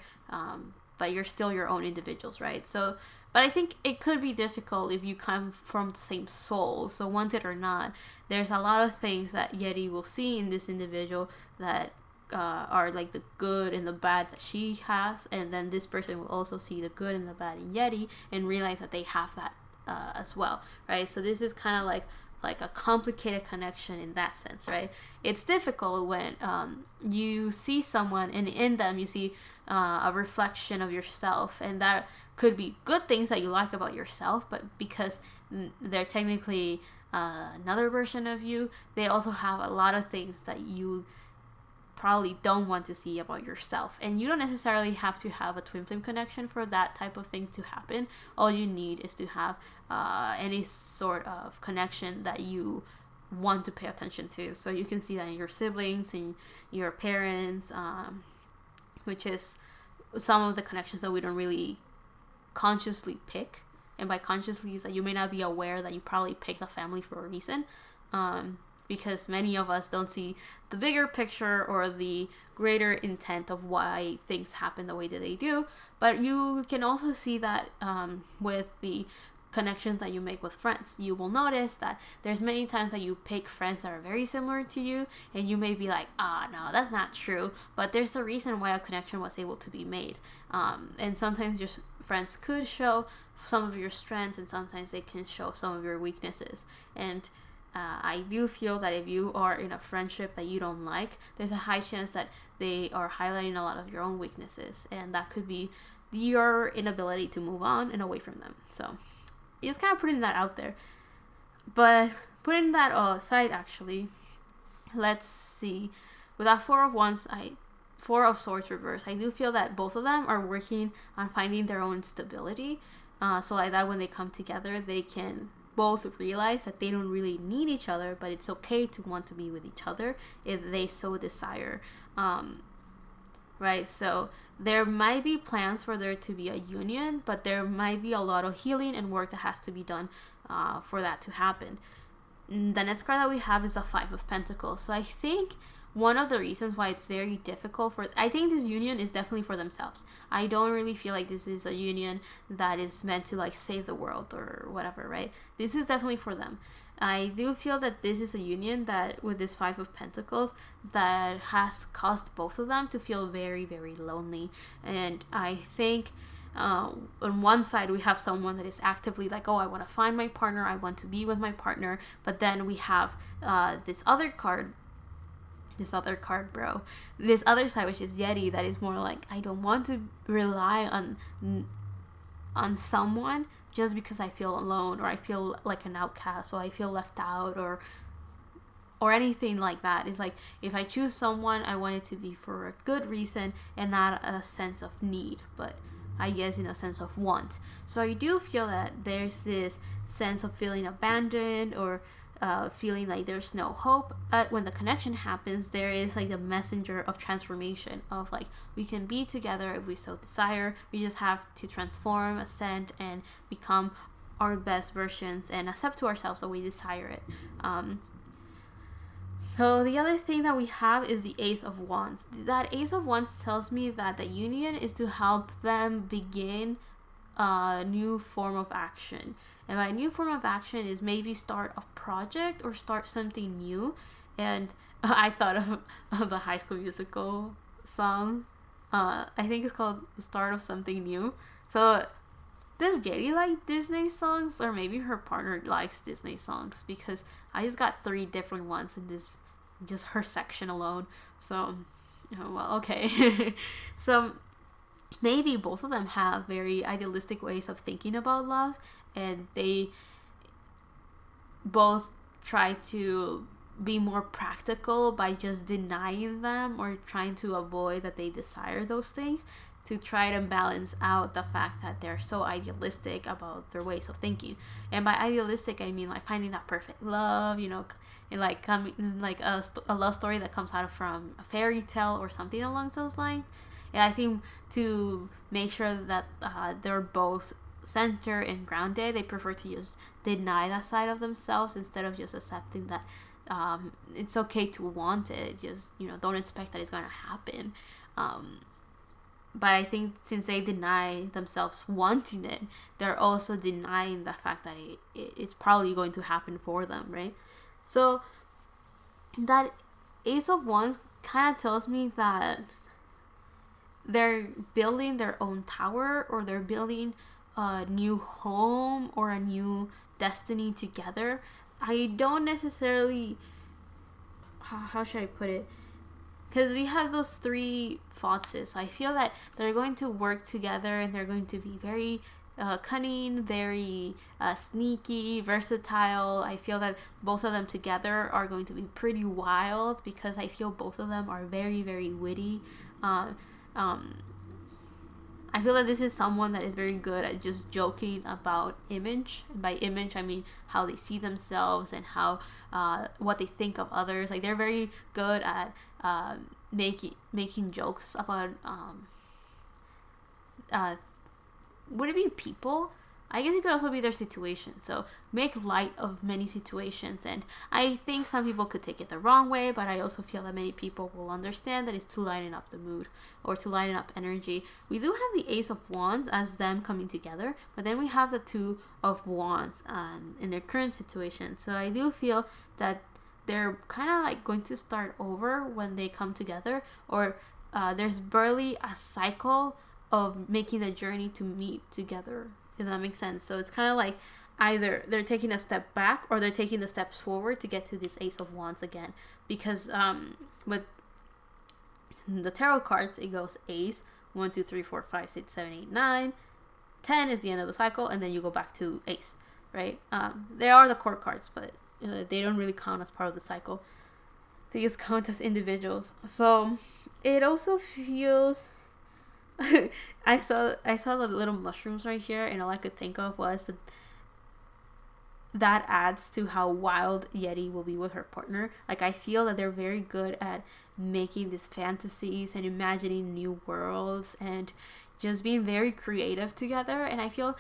but you're still your own individuals, right? So, but I think it could be difficult if you come from the same soul. So wanted or not, there's a lot of things that Yeri will see in this individual that are like the good and the bad that she has, and then this person will also see the good and the bad in Yeri and realize that they have that as well, right? So this is kind of like a complicated connection in that sense, right? It's difficult when you see someone and in them you see a reflection of yourself, and that could be good things that you like about yourself, but because they're technically another version of you, they also have a lot of things that you probably don't want to see about yourself. And you don't necessarily have to have a twin flame connection for that type of thing to happen. All you need is to have any sort of connection that you want to pay attention to. So you can see that in your siblings, in your parents, which is some of the connections that we don't really consciously pick. And by consciously is that you may not be aware that you probably picked a family for a reason. Because many of us don't see the bigger picture or the greater intent of why things happen the way that they do. But you can also see that with the connections that you make with friends. You will notice that there's many times that you pick friends that are very similar to you, and you may be like, no, that's not true. But there's a reason why a connection was able to be made. And sometimes your friends could show some of your strengths, and sometimes they can show some of your weaknesses. And I do feel that if you are in a friendship that you don't like, there's a high chance that they are highlighting a lot of your own weaknesses, and that could be your inability to move on and away from them. So just kind of putting that out there. But putting that aside, actually, let's see. With that Four of Swords reverse, I do feel that both of them are working on finding their own stability. So like that when they come together, they can both realize that they don't really need each other, but it's okay to want to be with each other if they so desire. Right? So there might be plans for there to be a union, but there might be a lot of healing and work that has to be done for that to happen. The next card that we have is the Five of Pentacles. So I think one of the reasons why it's very difficult I think this union is definitely for themselves. I don't really feel like this is a union that is meant to like save the world or whatever, right? This is definitely for them. I do feel that this is a union that with this Five of Pentacles that has caused both of them to feel very, very lonely. And I think on one side we have someone that is actively like, oh, I want to find my partner, I want to be with my partner. But then we have this other side, which is Yeri, that is more like, I don't want to rely on someone just because I feel alone, or I feel like an outcast, or I feel left out, or anything like that. It's like, if I choose someone, I want it to be for a good reason and not a sense of need, but I guess in a sense of want. So I do feel that there's this sense of feeling abandoned, or feeling like there's no hope. But when the connection happens, there is like a messenger of transformation, of like, we can be together if we so desire. We just have to transform, ascend, and become our best versions and accept to ourselves that we desire it. So the other thing that we have is the Ace of Wands. That Ace of Wands tells me that the union is to help them begin a new form of action. And by new form of action is maybe start a project or start something new. And I thought of the High School Musical song. I think it's called The Start of Something New. So does Yeri like Disney songs? Or maybe her partner likes Disney songs, because I just got 3 different ones in this, just her section alone. So, well, okay. So maybe both of them have very idealistic ways of thinking about love, and they both try to be more practical by just denying them or trying to avoid that they desire those things, to try to balance out the fact that they're so idealistic about their ways of thinking. And by idealistic, I mean like finding that perfect love, you know, and like coming like a love story that comes out from a fairy tale or something along those lines. And I think to make sure that they're both centered and grounded, they prefer to just deny that side of themselves instead of just accepting that it's okay to want it. Just, you know, don't expect that it's going to happen. But I think since they deny themselves wanting it, they're also denying the fact that it's probably going to happen for them, right? So that Ace of Wands kind of tells me that they're building their own tower, or they're building a new home or a new destiny together. I don't necessarily, how should I put it? Because we have those three foxes. So I feel that they're going to work together, and they're going to be very cunning, very sneaky, versatile. I feel that both of them together are going to be pretty wild, because I feel both of them are very, very witty. I feel that this is someone that is very good at just joking about image. And by image, I mean how they see themselves and how what they think of others. Like, they're very good at making jokes about would it be people? I guess it could also be their situation. So make light of many situations, and I think some people could take it the wrong way, but I also feel that many people will understand that it's to lighten up the mood or to lighten up energy. We do have the Ace of Wands as them coming together, but then we have the Two of Wands in their current situation. So I do feel that they're kind of like going to start over when they come together, or there's barely a cycle of making the journey to meet together, if that makes sense. So it's kind of like either they're taking a step back or they're taking the steps forward to get to this Ace of Wands again. Because with the tarot cards, it goes Ace, 1, 2, 3, 4, 5, 6, 7, 8, 9. 10 is the end of the cycle, and then you go back to Ace, right? They are the court cards, but they don't really count as part of the cycle. They just count as individuals. So it also feels I saw the little mushrooms right here, and all I could think of was that adds to how wild Yeri will be with her partner. Like, I feel that they're very good at making these fantasies and imagining new worlds and just being very creative together. And I feel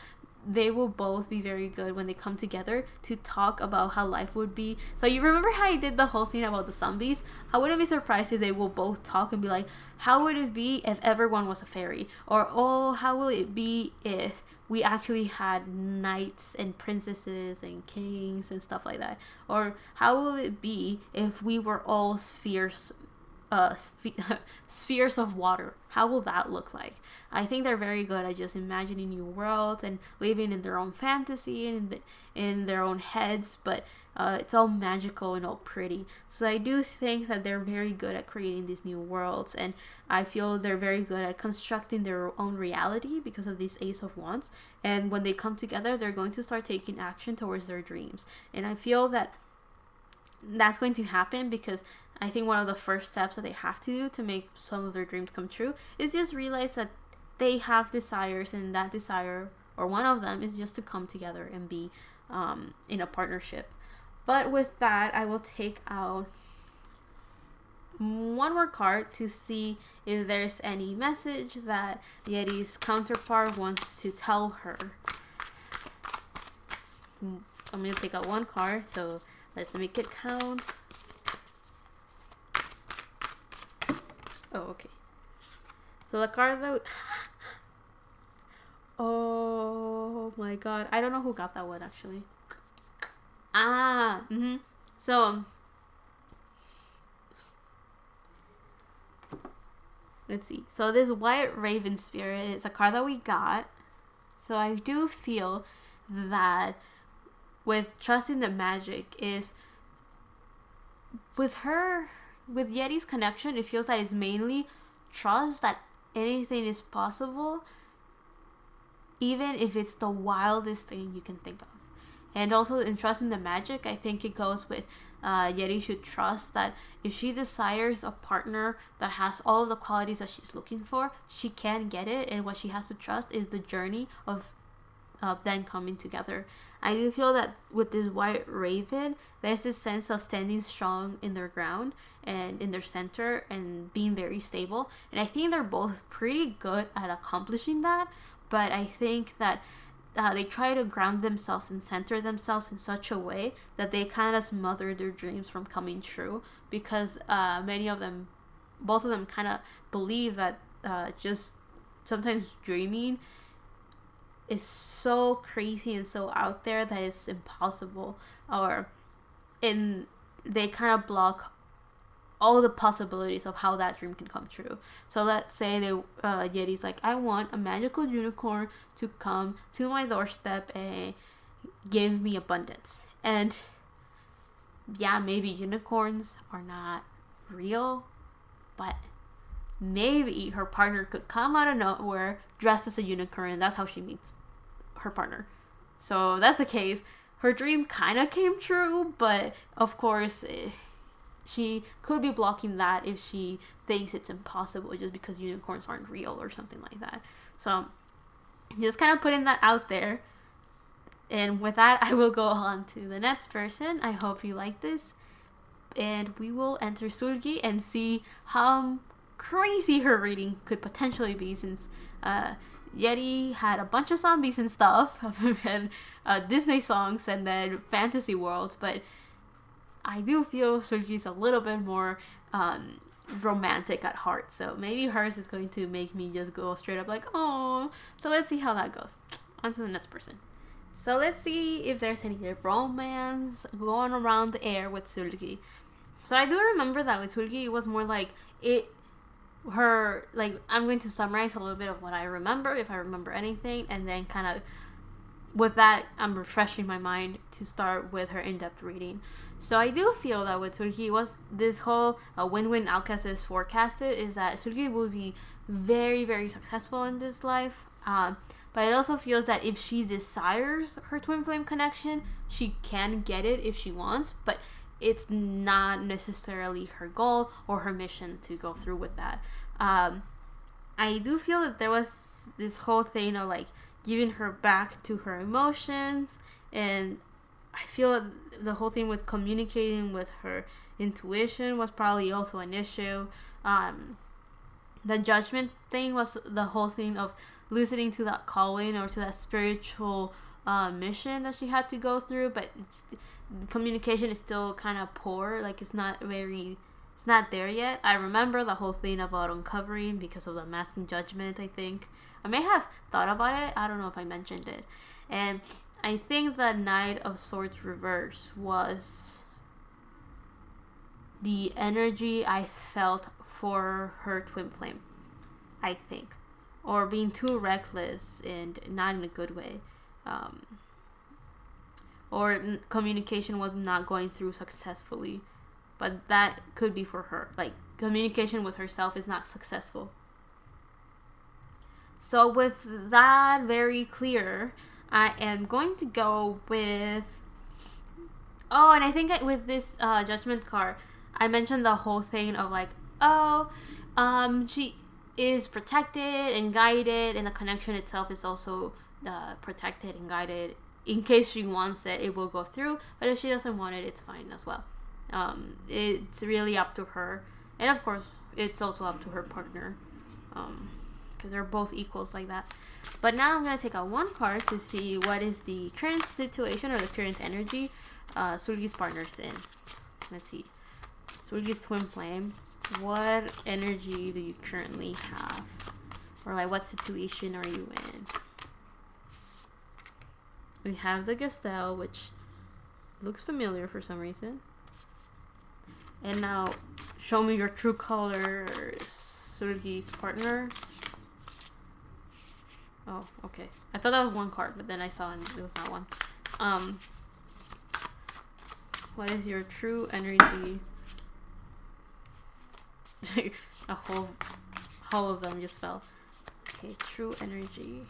they will both be very good when they come together to talk about how life would be. So you remember how I did the whole thing about the zombies? I wouldn't be surprised if they will both talk and be like, how would it be if everyone was a fairy? Or, oh, how will it be if we actually had knights and princesses and kings and stuff like that? Or how will it be if we were all spheres of water? How will that look like? I think they're very good at just imagining new worlds and living in their own fantasy and in their own heads, but it's all magical and all pretty. So I do think that they're very good at creating these new worlds, and I feel they're very good at constructing their own reality because of this Ace of Wands. And when they come together, they're going to start taking action towards their dreams. And I feel that that's going to happen because I think one of the first steps that they have to do to make some of their dreams come true is just realize that they have desires, and that desire, or one of them, is just to come together and be in a partnership. But with that, I will take out one more card to see if there's any message that Yeri's counterpart wants to tell her. I'm going to take out one card, so let's make it count. Oh, okay. So the card that oh my god. I don't know who got that one, actually. So let's see. So this White Raven Spirit is a card that we got. So I do feel that with trusting the magic is with Yeri's connection, it feels that it's mainly trust that anything is possible, even if it's the wildest thing you can think of. And also in trusting the magic, I think it goes with Yeri should trust that if she desires a partner that has all of the qualities that she's looking for, she can get it. And what she has to trust is the journey of them coming together. I do feel that with this white raven, there's this sense of standing strong in their ground and in their center and being very stable. And I think they're both pretty good at accomplishing that. But I think that they try to ground themselves and center themselves in such a way that they kind of smother their dreams from coming true, because both of them kind of believe that just sometimes dreaming is so crazy and so out there that it's impossible, they kind of block all the possibilities of how that dream can come true. So let's say Yeri's like, I want a magical unicorn to come to my doorstep and give me abundance. And yeah, maybe unicorns are not real, but maybe her partner could come out of nowhere dressed as a unicorn, and that's how she meets her partner. So if that's the case, her dream kind of came true, but of course she could be blocking that if she thinks it's impossible just because unicorns aren't real or something like that. So just kind of putting that out there. And with that, I will go on to the next person. I hope you like this. And we will enter Seulgi and see how crazy her reading could potentially be, since Yeri had a bunch of zombies and stuff and Disney songs and then fantasy worlds, but I do feel Seulgi's a little bit more romantic at heart, so maybe hers is going to make me just go straight up like, oh. So let's see how that goes. On to the next person. So let's see if there's any romance going around the air with Seulgi. So I do remember that with Seulgi, it was more like I'm going to summarize a little bit of what I remember, if I remember anything, and then kind of with that, I'm refreshing my mind to start with her in-depth reading. So I do feel that with Seulgi, was this whole win-win outcast is forecasted, is that Seulgi will be very, very successful in this life. But it also feels that if she desires her twin flame connection, she can get it if she wants, but it's not necessarily her goal or her mission to go through with that. I do feel that there was this whole thing of like giving her back to her emotions, and I feel the whole thing with communicating with her intuition was probably also an issue. The judgment thing was the whole thing of listening to that calling or to that spiritual mission that she had to go through, but communication is still kind of poor. Like it's not there yet. I remember the whole thing about uncovering because of the masking judgment. I think I may have thought about it. I don't know if I mentioned it. And I think the Knight of Swords reverse was the energy I felt for her twin flame, I think, or being too reckless and not in a good way, or communication was not going through successfully, but that could be for her. Like communication with herself is not successful. So with that very clear, I am going to go with... Oh, and I think with this judgment card, I mentioned the whole thing of like, she is protected and guided, and the connection itself is also protected and guided. In case she wants it, it will go through, but if she doesn't want it, it's fine as well. It's really up to her, and of course, it's also up to her partner, because they're both equals like that. But now I'm going to take out one card to see what is the current situation or the current energy Seulgi's partner's in. Let's see. Seulgi's twin flame. What energy do you currently have? Or like what situation are you in? We have the Gestell, which looks familiar for some reason. And now show me your true colors, Seulgi's partner. Oh, okay. I thought that was one card, but then I saw it was not one. What is your true energy? a whole all of them just fell. Okay, true energy.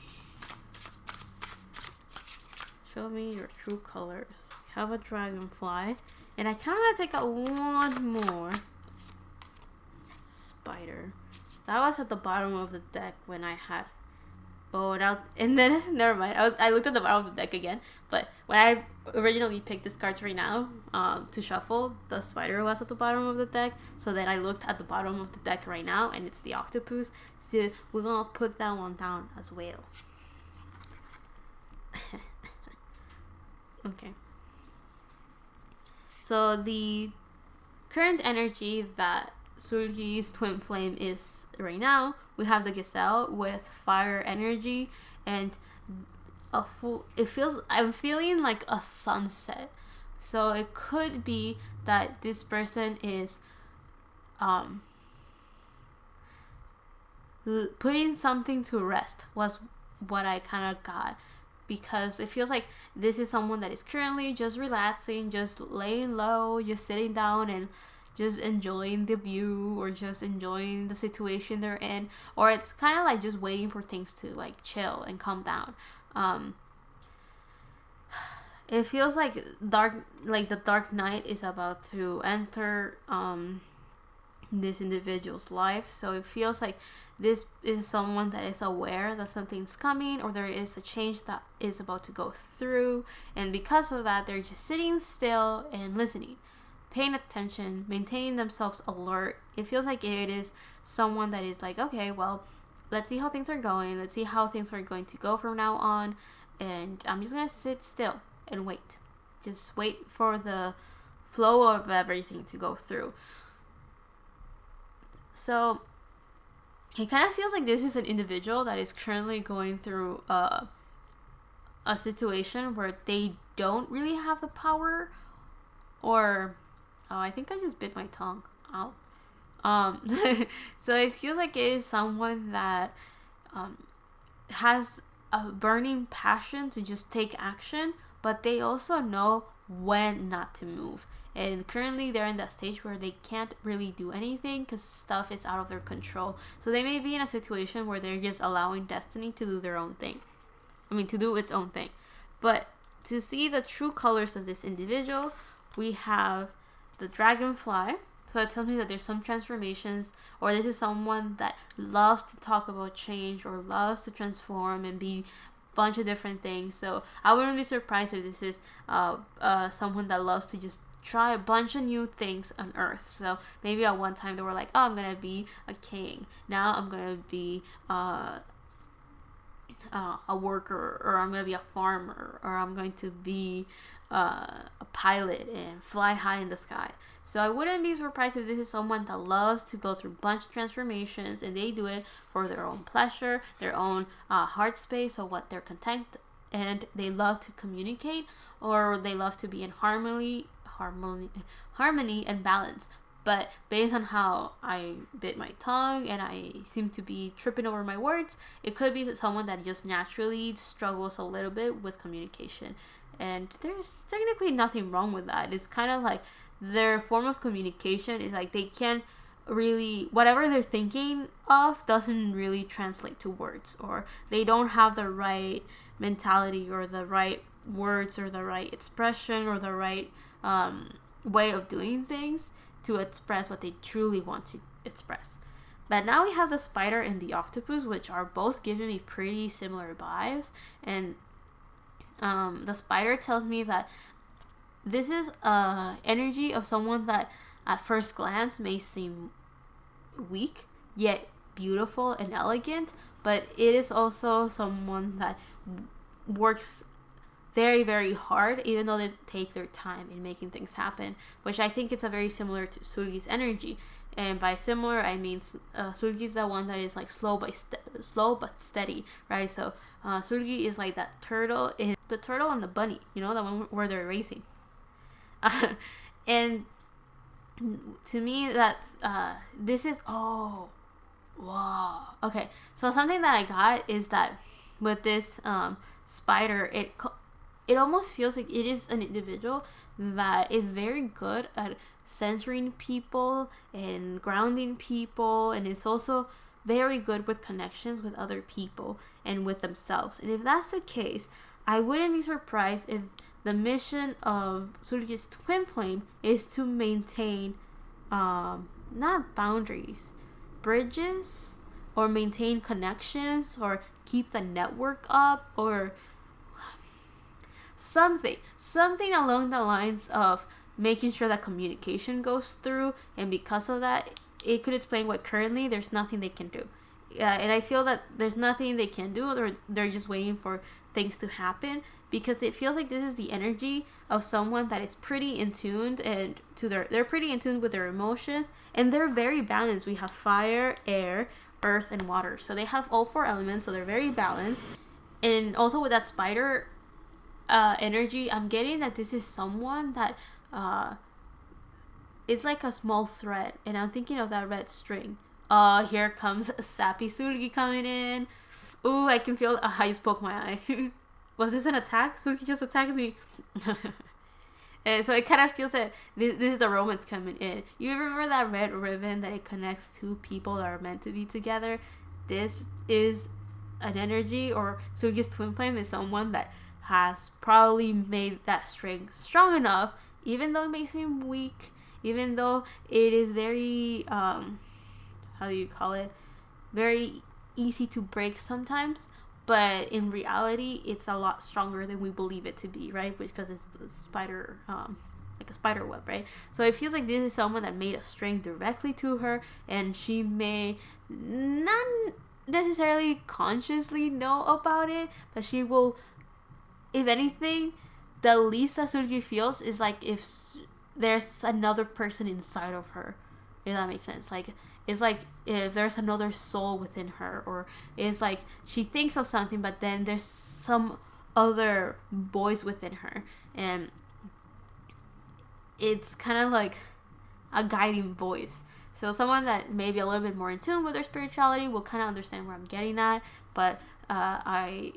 Show me your true colors. You have a dragonfly. And I kind of want to take out one more. Spider. That was at the bottom of the deck when I had... Oh, now... And then, never mind. I looked at the bottom of the deck again. But when I originally picked these cards right now to shuffle, the spider was at the bottom of the deck. So then I looked at the bottom of the deck right now, and it's the octopus. So we're going to put that one down as well. Okay. So the current energy that Seulgi's twin flame is right now, we have the gazelle with fire energy and a full... I'm feeling like a sunset. So it could be that this person is putting something to rest was what I kind of got. Because it feels like this is someone that is currently just relaxing, just laying low, just sitting down and just enjoying the view or just enjoying the situation they're in. Or it's kind of like just waiting for things to like chill and calm down. It feels like the dark night is about to enter this individual's life. So it feels like this is someone that is aware that something's coming or there is a change that is about to go through, and because of that they're just sitting still and listening, paying attention, maintaining themselves alert. It feels like it is someone that is like, okay, well, let's see how things are going, let's see how things are going to go from now on, and I'm just gonna sit still and wait, just wait for the flow of everything to go through. So it kind of feels like this is an individual that is currently going through a situation where they don't really have the power, or I think I just bit my tongue. Ow. So it feels like it is someone that has a burning passion to just take action, but they also know when not to move. And currently they're in that stage where they can't really do anything because stuff is out of their control. So they may be in a situation where they're just allowing destiny to do their own thing. To do its own thing. But to see the true colors of this individual, we have the dragonfly. So it tells me that there's some transformations, or this is someone that loves to talk about change or loves to transform and be a bunch of different things. So I wouldn't be surprised if this is someone that loves to just try a bunch of new things on earth. So maybe at one time they were like, oh, I'm gonna be a king, now I'm gonna be a worker, or I'm gonna be a farmer, or I'm going to be a pilot and fly high in the sky. So I wouldn't be surprised if this is someone that loves to go through a bunch of transformations, and they do it for their own pleasure, their own heart space, or what they're content, and they love to communicate, or they love to be in harmony and balance. But based on how I bit my tongue and I seem to be tripping over my words, it could be that someone that just naturally struggles a little bit with communication. And there's technically nothing wrong with that. It's kind of like their form of communication is like they can't really, whatever they're thinking of doesn't really translate to words, or they don't have the right mentality or the right words or the right expression or the right way of doing things to express what they truly want to express. But now we have the spider and the octopus, which are both giving me pretty similar vibes. And the spider tells me that this is energy of someone that at first glance may seem weak, yet beautiful and elegant. But it is also someone that works very, very hard, even though they take their time in making things happen, which I think it's a very similar to Seulgi's energy. And by similar, I mean Seulgi is the one that is like slow but steady, right? So Seulgi is like that turtle in the turtle and the bunny, the one where they're racing. And to me, that's this is wow. Okay, so something that I got is that with this spider, it almost feels like it is an individual that is very good at centering people and grounding people, and it's also very good with connections with other people and with themselves. And if that's the case, I wouldn't be surprised if the mission of Seulgi's twin flame is to maintain not boundaries, bridges, or maintain connections, or keep the network up, or something along the lines of making sure that communication goes through. And because of that, it could explain why currently there's nothing they can do. And I feel that there's nothing they can do, or they're just waiting for things to happen, because it feels like this is the energy of someone that is pretty in tune and they're pretty in tune with their emotions, and they're very balanced. We have fire, air, earth, and water, so they have all 4 elements, so they're very balanced. And also with that spider energy, I'm getting that this is someone that it's like a small thread, and I'm thinking of that red string. Here comes Sappy Seulgi coming in. Ooh, I can feel I just poked my eye. Was this an attack? Seulgi just attacked me. And so it kind of feels that this is the romance coming in. You remember that red ribbon that it connects 2 people that are meant to be together? This is an energy, or Seulgi's twin flame is someone that has probably made that string strong enough, even though it may seem weak, even though it is very, how do you call it? Very easy to break sometimes. But in reality, it's a lot stronger than we believe it to be, right? Because it's a spider, like a spider web, right? So it feels like this is someone that made a string directly to her, and she may not necessarily consciously know about it, but she will, if anything, the least that Seulgi feels is like if there's another person inside of her, if that makes sense. Like, it's like if there's another soul within her, or it's like she thinks of something, but then there's some other voice within her, and it's kind of like a guiding voice. So someone that may be a little bit more in tune with their spirituality will kind of understand where I'm getting at, but I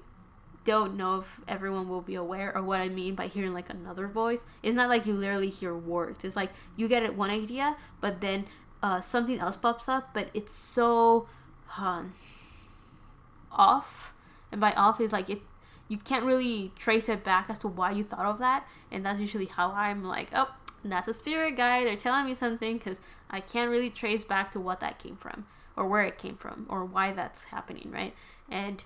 don't know if everyone will be aware of what I mean by hearing like another voice. It's not like you literally hear words. It's like you get one idea, but then something else pops up, but it's so off. And by off is like you can't really trace it back as to why you thought of that. And that's usually how I'm like, oh, that's a spirit guy. They're telling me something, because I can't really trace back to what that came from, or where it came from, or why that's happening, right? And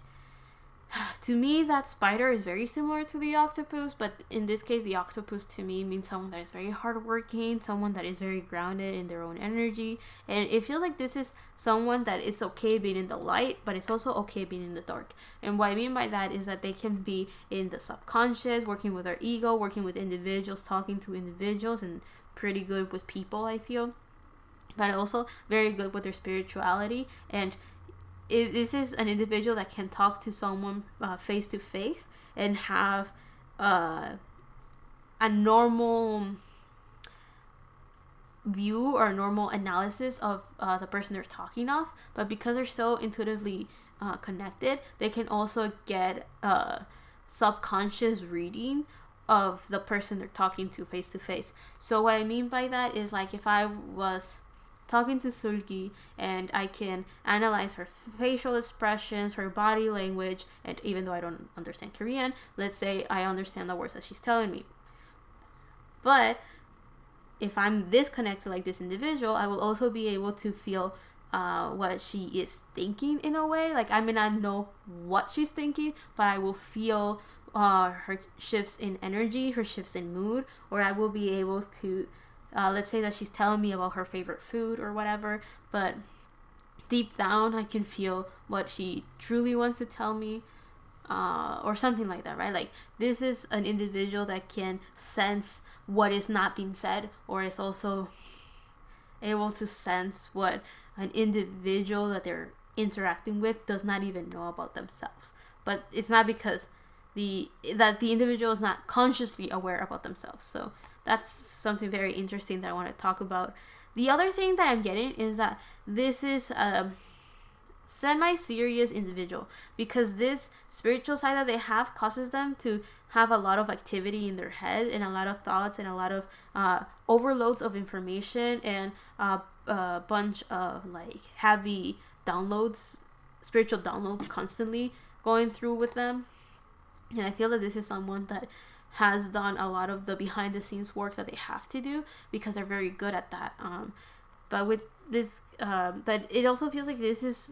to me, that spider is very similar to the octopus, but in this case, the octopus to me means someone that is very hardworking, someone that is very grounded in their own energy, and it feels like this is someone that is okay being in the light, but it's also okay being in the dark. And what I mean by that is that they can be in the subconscious, working with their ego, working with individuals, talking to individuals, and pretty good with people, I feel, but also very good with their spirituality. And this is an individual that can talk to someone face to face and have a normal view or a normal analysis of the person they're talking of. But because they're so intuitively connected, they can also get a subconscious reading of the person they're talking to face. So what I mean by that is, like, if I was talking to Seulgi and I can analyze her facial expressions, her body language, and even though I don't understand Korean, let's say I understand the words that she's telling me. But if I'm disconnected like this individual, I will also be able to feel what she is thinking in a way. Like, I may not know what she's thinking, but I will feel her shifts in energy, her shifts in mood, or I will be able to let's say that she's telling me about her favorite food or whatever, but deep down I can feel what she truly wants to tell me, or something like that, right? Like, this is an individual that can sense what is not being said, or is also able to sense what an individual that they're interacting with does not even know about themselves. But it's not because the individual is not consciously aware about themselves. So that's something very interesting that I want to talk about. The other thing that I'm getting is that this is a semi-serious individual, because this spiritual side that they have causes them to have a lot of activity in their head, and a lot of thoughts, and a lot of overloads of information, and a bunch of like heavy downloads, spiritual downloads constantly going through with them. And I feel that this is someone that has done a lot of the behind the scenes work that they have to do, because they're very good at that. But with this, but it also feels like this is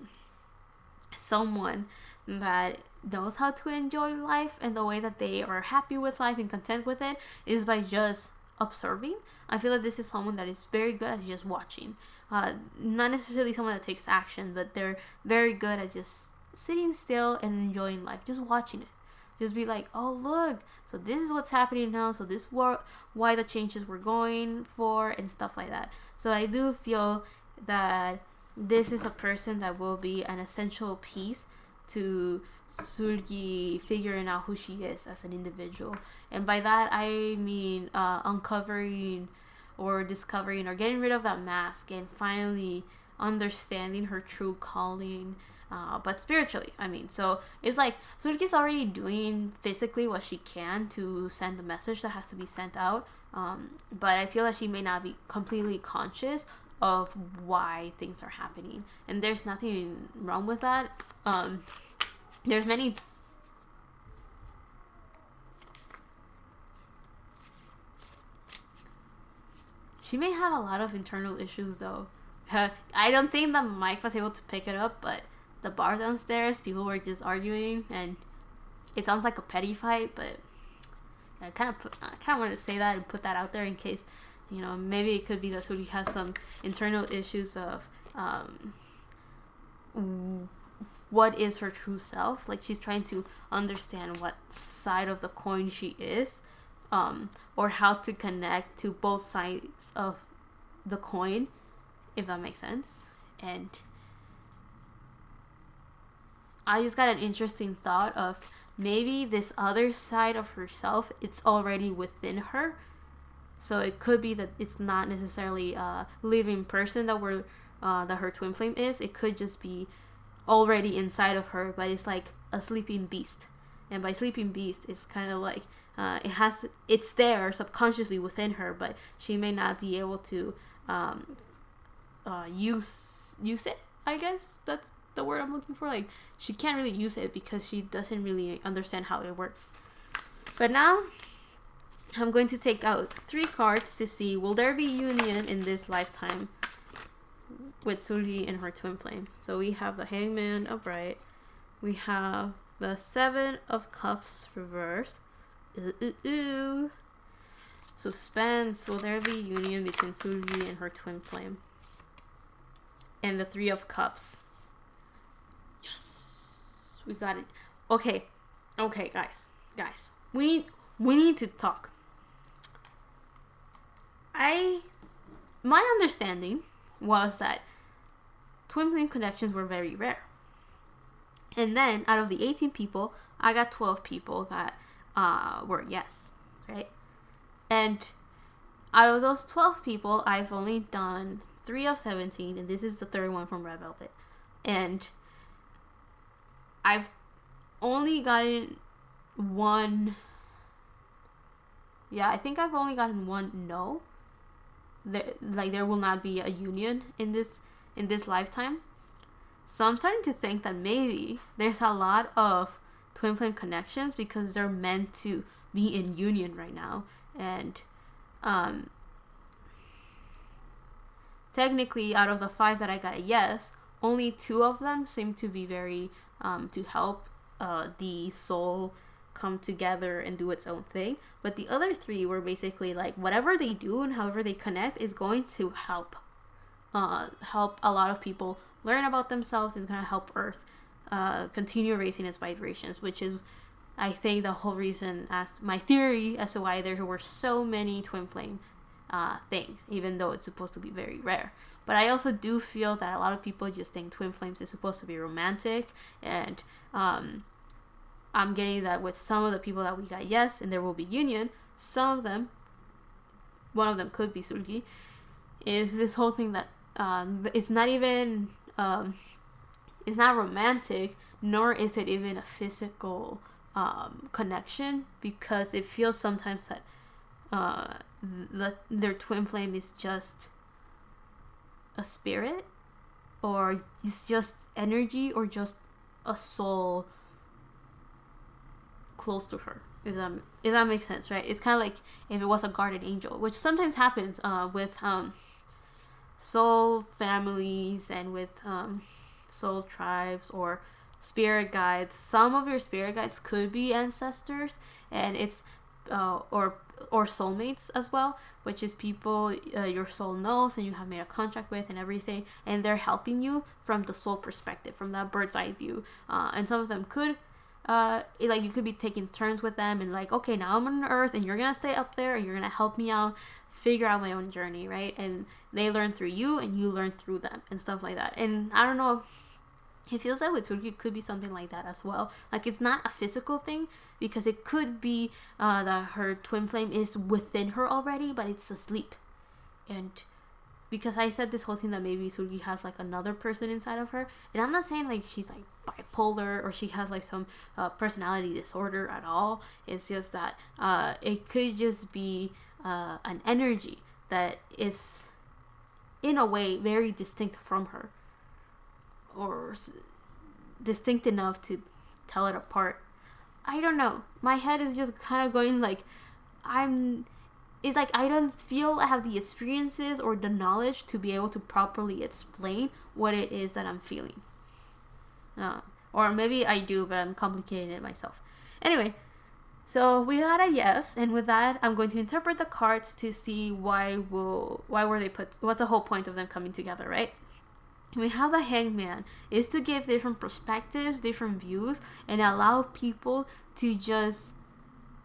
someone that knows how to enjoy life, and the way that they are happy with life and content with it is by just observing. I feel like this is someone that is very good at just watching. Not necessarily someone that takes action, but they're very good at just sitting still and enjoying life, just watching it. Just be like, oh look, so this is what's happening now, so this why the changes we're going for, and stuff like that. So I do feel that this is a person that will be an essential piece to Seulgi figuring out who she is as an individual. And by that I mean uncovering or discovering or getting rid of that mask and finally understanding her true calling, but spiritually. I mean, so it's like Seulgi's already doing physically what she can to send the message that has to be sent out, but I feel that she may not be completely conscious of why things are happening, and there's nothing wrong with that. There's many she may have a lot of internal issues though. I don't think the mic was able to pick it up, but the bar downstairs, people were just arguing, and it sounds like a petty fight, but I kind of wanted to say that and put that out there in case, you know, maybe it could be that Seulgi has some internal issues of what is her true self. Like, she's trying to understand what side of the coin she is, or how to connect to both sides of the coin, if that makes sense. And I just got an interesting thought of maybe this other side of herself, it's already within her. So it could be that it's not necessarily a living person that her twin flame is. It could just be already inside of her, but it's like a sleeping beast. And by sleeping beast, it's kind of like it's there subconsciously within her, but she may not be able to use it. I guess that's the word I'm looking for. Like, she can't really use it because she doesn't really understand how it works. But now I'm going to take out 3 cards to see, will there be union in this lifetime with Seulgi and her twin flame. So we have the Hangman upright, we have the 7 of Cups reversed. Suspense, will there be union between Seulgi and her twin flame? And the 3 of Cups. Yes, we got it. Okay, guys, we need to talk. My understanding was that twin flame connections were very rare, and then out of the 18 people, I got 12 people that were yes, right? And out of those 12 people, I've only done 3 of 17, and this is the third one from Red Velvet. And I've only gotten one. Yeah, I think I've only gotten one no. There will not be a union in this lifetime. So I'm starting to think that maybe there's a lot of twin flame connections because they're meant to be in union right now. And technically, out of the 5 that I got a yes, only 2 of them seem to be very to help the soul come together and do its own thing. But the other 3 were basically like, whatever they do and however they connect is going to help a lot of people learn about themselves. It's going to help Earth continue raising its vibrations, which is, I think, the whole reason, as my theory as to why there were so many twin flame things, even though it's supposed to be very rare. But I also do feel that a lot of people just think twin flames is supposed to be romantic, and I'm getting that with some of the people that we got yes, and there will be union. Some of them, one of them could be Seulgi, is this whole thing that it's not even it's not romantic, nor is it even a physical connection, because it feels sometimes that their twin flame is just a spirit, or it's just energy, or just a soul close to her, if that makes sense, right? It's kind of like if it was a guardian angel, which sometimes happens with soul families and with soul tribes or spirit guides. Some of your spirit guides could be ancestors, and it's or soulmates as well, which is people your soul knows and you have made a contract with and everything, and they're helping you from the soul perspective, from that bird's eye view. And some of them could like you could be taking turns with them, and like, okay, now I'm on earth and you're gonna stay up there and you're gonna help me out figure out my own journey, right? And they learn through you and you learn through them and stuff like that. And I don't know, it feels like with Seulgi it could be something like that as well. Like, it's not a physical thing, because it could be that her twin flame is within her already, but it's asleep. And because I said this whole thing that maybe Seulgi has like another person inside of her, and I'm not saying like she's like bipolar or she has like some personality disorder at all. It's just that it could just be an energy that is in a way very distinct from her, or distinct enough to tell it apart. I don't know. My head is just kind of going like, it's like I don't feel I have the experiences or the knowledge to be able to properly explain what it is that I'm feeling. Or maybe I do, but I'm complicating it myself. Anyway, so we got a yes, and with that, I'm going to interpret the cards to see why were they put, what's the whole point of them coming together, right? We have the Hangman is to give different perspectives, different views, and allow people to just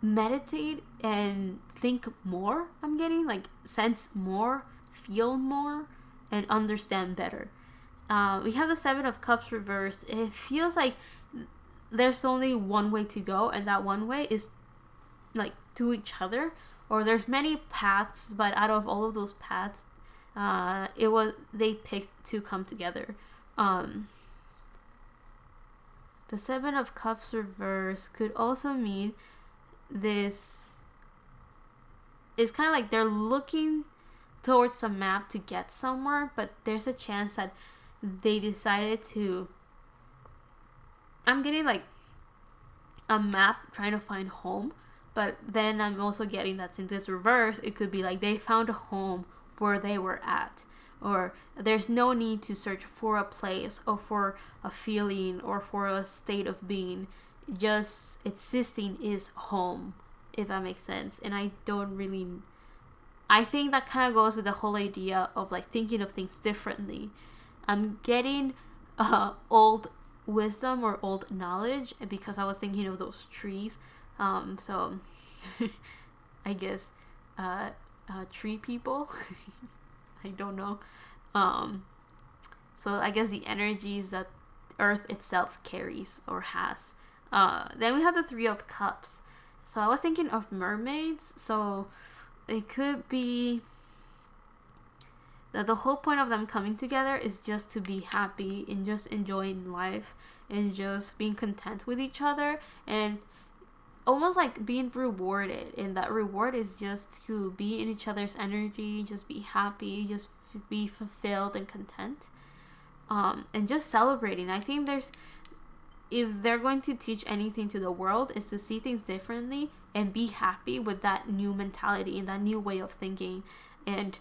meditate and think more. I'm getting like sense more, feel more, and understand better. We have the Seven of Cups reversed. It feels like there's only one way to go, and that one way is like to each other, or there's many paths, but out of all of those paths, they picked to come together. The Seven of Cups reverse could also mean this is kind of like they're looking towards the map to get somewhere, but there's a chance that they decided to, I'm getting like a map trying to find home, but then I'm also getting that since it's reverse, it could be like they found a home where they were at, or there's no need to search for a place or for a feeling or for a state of being. Just existing is home, if that makes sense. And I think that kind of goes with the whole idea of like thinking of things differently. I'm getting old wisdom or old knowledge because I was thinking of those trees. So I guess tree people. I don't know. So I guess the energies that Earth itself carries or has. Then we have the Three of Cups. So I was thinking of mermaids. So it could be that the whole point of them coming together is just to be happy and just enjoying life and just being content with each other, and almost like being rewarded, and that reward is just to be in each other's energy, just be happy, just be fulfilled and content, and just celebrating. I think if they're going to teach anything to the world, is to see things differently and be happy with that new mentality and that new way of thinking. And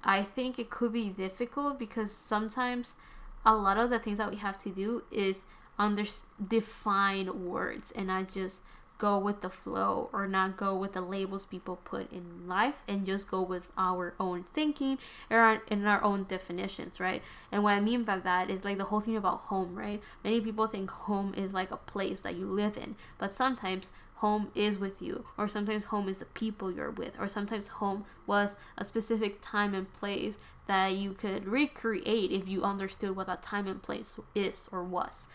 I think it could be difficult because sometimes a lot of the things that we have to do is define words and not just go with the flow, or not go with the labels people put in life, and just go with our own thinking or in our own definitions, right? And what I mean by that is like the whole thing about home, right? Many people think home is like a place that you live in, but sometimes home is with you, or sometimes home is the people you're with, or sometimes home was a specific time and place that you could recreate if you understood what that time and place is or was.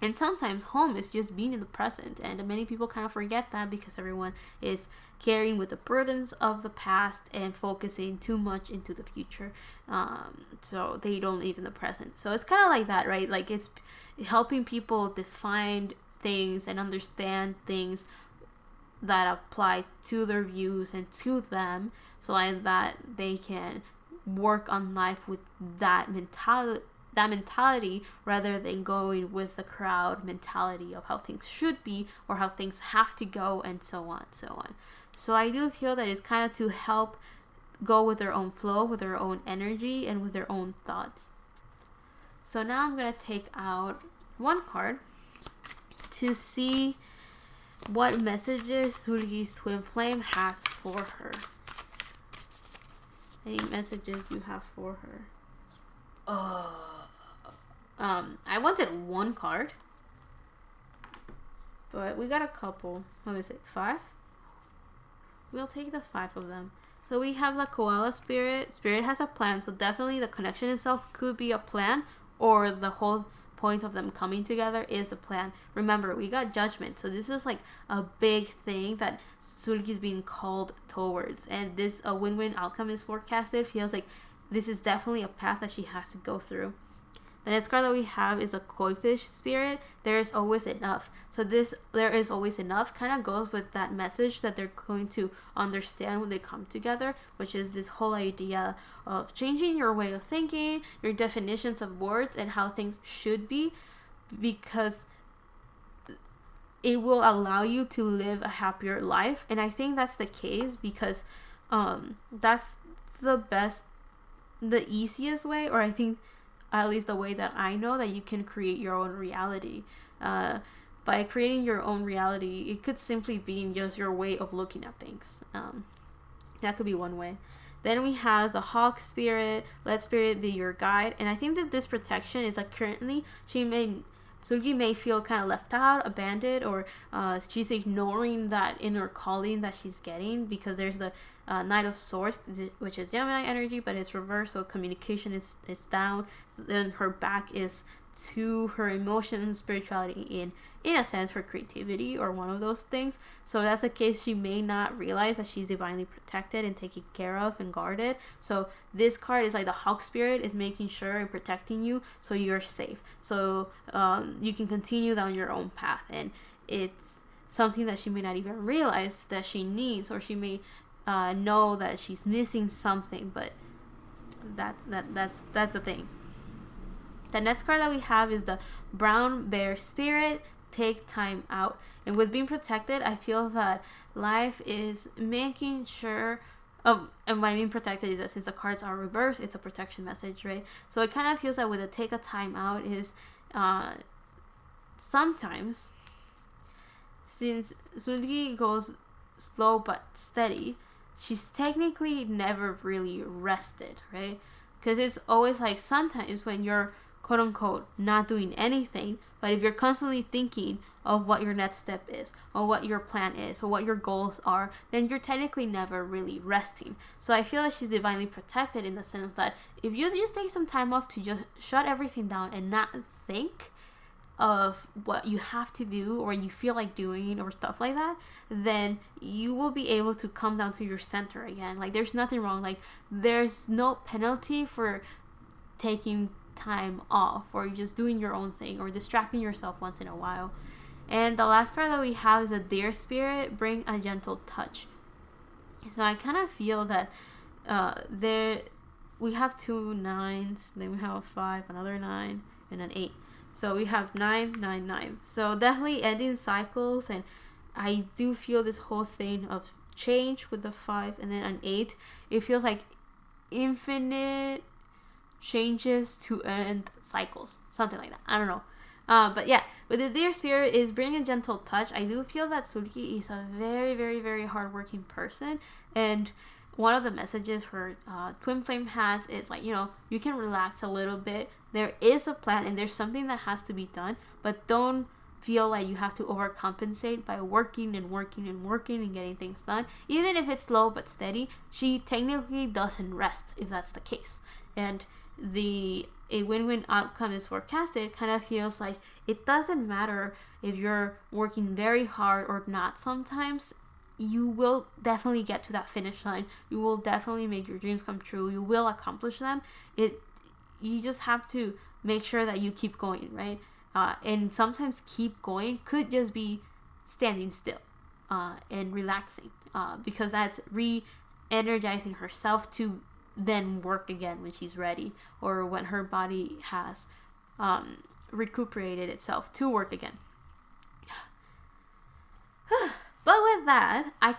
And sometimes home is just being in the present, and many people kind of forget that because everyone is carrying with the burdens of the past and focusing too much into the future, so they don't live in the present. So it's kind of like that, right? Like it's helping people define things and understand things that apply to their views and to them, so like that they can work on life with that mentality rather than going with the crowd mentality of how things should be or how things have to go, and so on. So I do feel that it's kind of to help go with their own flow, with their own energy, and with their own thoughts. So now I'm going to take out one card to see what messages Seulgi's twin flame has for her. Any messages you have for her? I wanted one card, but we got a couple. What is it? 5? We'll take the 5 of them. So we have the koala spirit. Spirit has a plan, so definitely the connection itself could be a plan, or the whole point of them coming together is a plan. Remember, we got judgment, so this is like a big thing that Seulgi is being called towards, and this a win-win outcome is forecasted. Feels like this is definitely a path that she has to go through. The next card that we have is a koi fish spirit. There is always enough. So this there is always enough kind of goes with that message that they're going to understand when they come together, which is this whole idea of changing your way of thinking, your definitions of words, and how things should be, because it will allow you to live a happier life. And I think that's the case because that's the easiest way, or I think at least the way that I know that you can create your own reality. By creating your own reality, it could simply be in just your way of looking at things. That could be one way. Then we have the hawk spirit. Let spirit be your guide. And I think that this protection is like currently Seulgi may feel kind of left out, abandoned, or she's ignoring that inner calling that she's getting, because there's the Knight of Swords, which is Gemini energy, but it's reversed, so communication is down. Then her back is to her emotions, spirituality, in a sense her creativity, or one of those things. So that's the case. She may not realize that she's divinely protected and taken care of and guarded. So this card is like the hawk spirit is making sure and protecting you so you're safe, so you can continue down your own path. And it's something that she may not even realize that she needs, or she may know that she's missing something, but that's the thing. The next card that we have is the brown bear spirit. Take time out. And with being protected, I feel that life is making sure and when I mean protected is that since the cards are reversed, it's a protection message, right? So it kind of feels that with a take a time out is sometimes, since Seulgi goes slow but steady, she's technically never really rested, right? Because it's always like sometimes when you're quote unquote not doing anything, but if you're constantly thinking of what your next step is, or what your plan is, or what your goals are, then you're technically never really resting. So I feel that she's divinely protected in the sense that if you just take some time off to just shut everything down and not think of what you have to do or you feel like doing or stuff like that, then you will be able to come down to your center again. Like there's nothing wrong. Like there's no penalty for taking time off or just doing your own thing or distracting yourself once in a while. And the last card that we have is a deer spirit. Bring a gentle touch. So I kind of feel that we have 2 9s, then we have a 5, another 9, and an 8. So we have 9, 9, 9. So definitely ending cycles, and I do feel this whole thing of change with the 5 and then an 8. It feels like infinite changes to end cycles, something like that. I don't know. But yeah, with the deer spirit is bring a gentle touch. I do feel that Seulgi is a very, very, very hardworking person, and one of the messages her twin flame has is like, you can relax a little bit. There is a plan and there's something that has to be done, but don't feel like you have to overcompensate by working and working and working and getting things done. Even if it's slow but steady, she technically doesn't rest if that's the case. And a win-win outcome is forecasted. Kind of feels like it doesn't matter if you're working very hard or not. Sometimes you will definitely get to that finish line. You will definitely make your dreams come true. You will accomplish them. You just have to make sure that you keep going, right? And sometimes keep going could just be standing still and relaxing, because that's re-energizing herself to then work again when she's ready, or when her body has recuperated itself to work again. But with that, I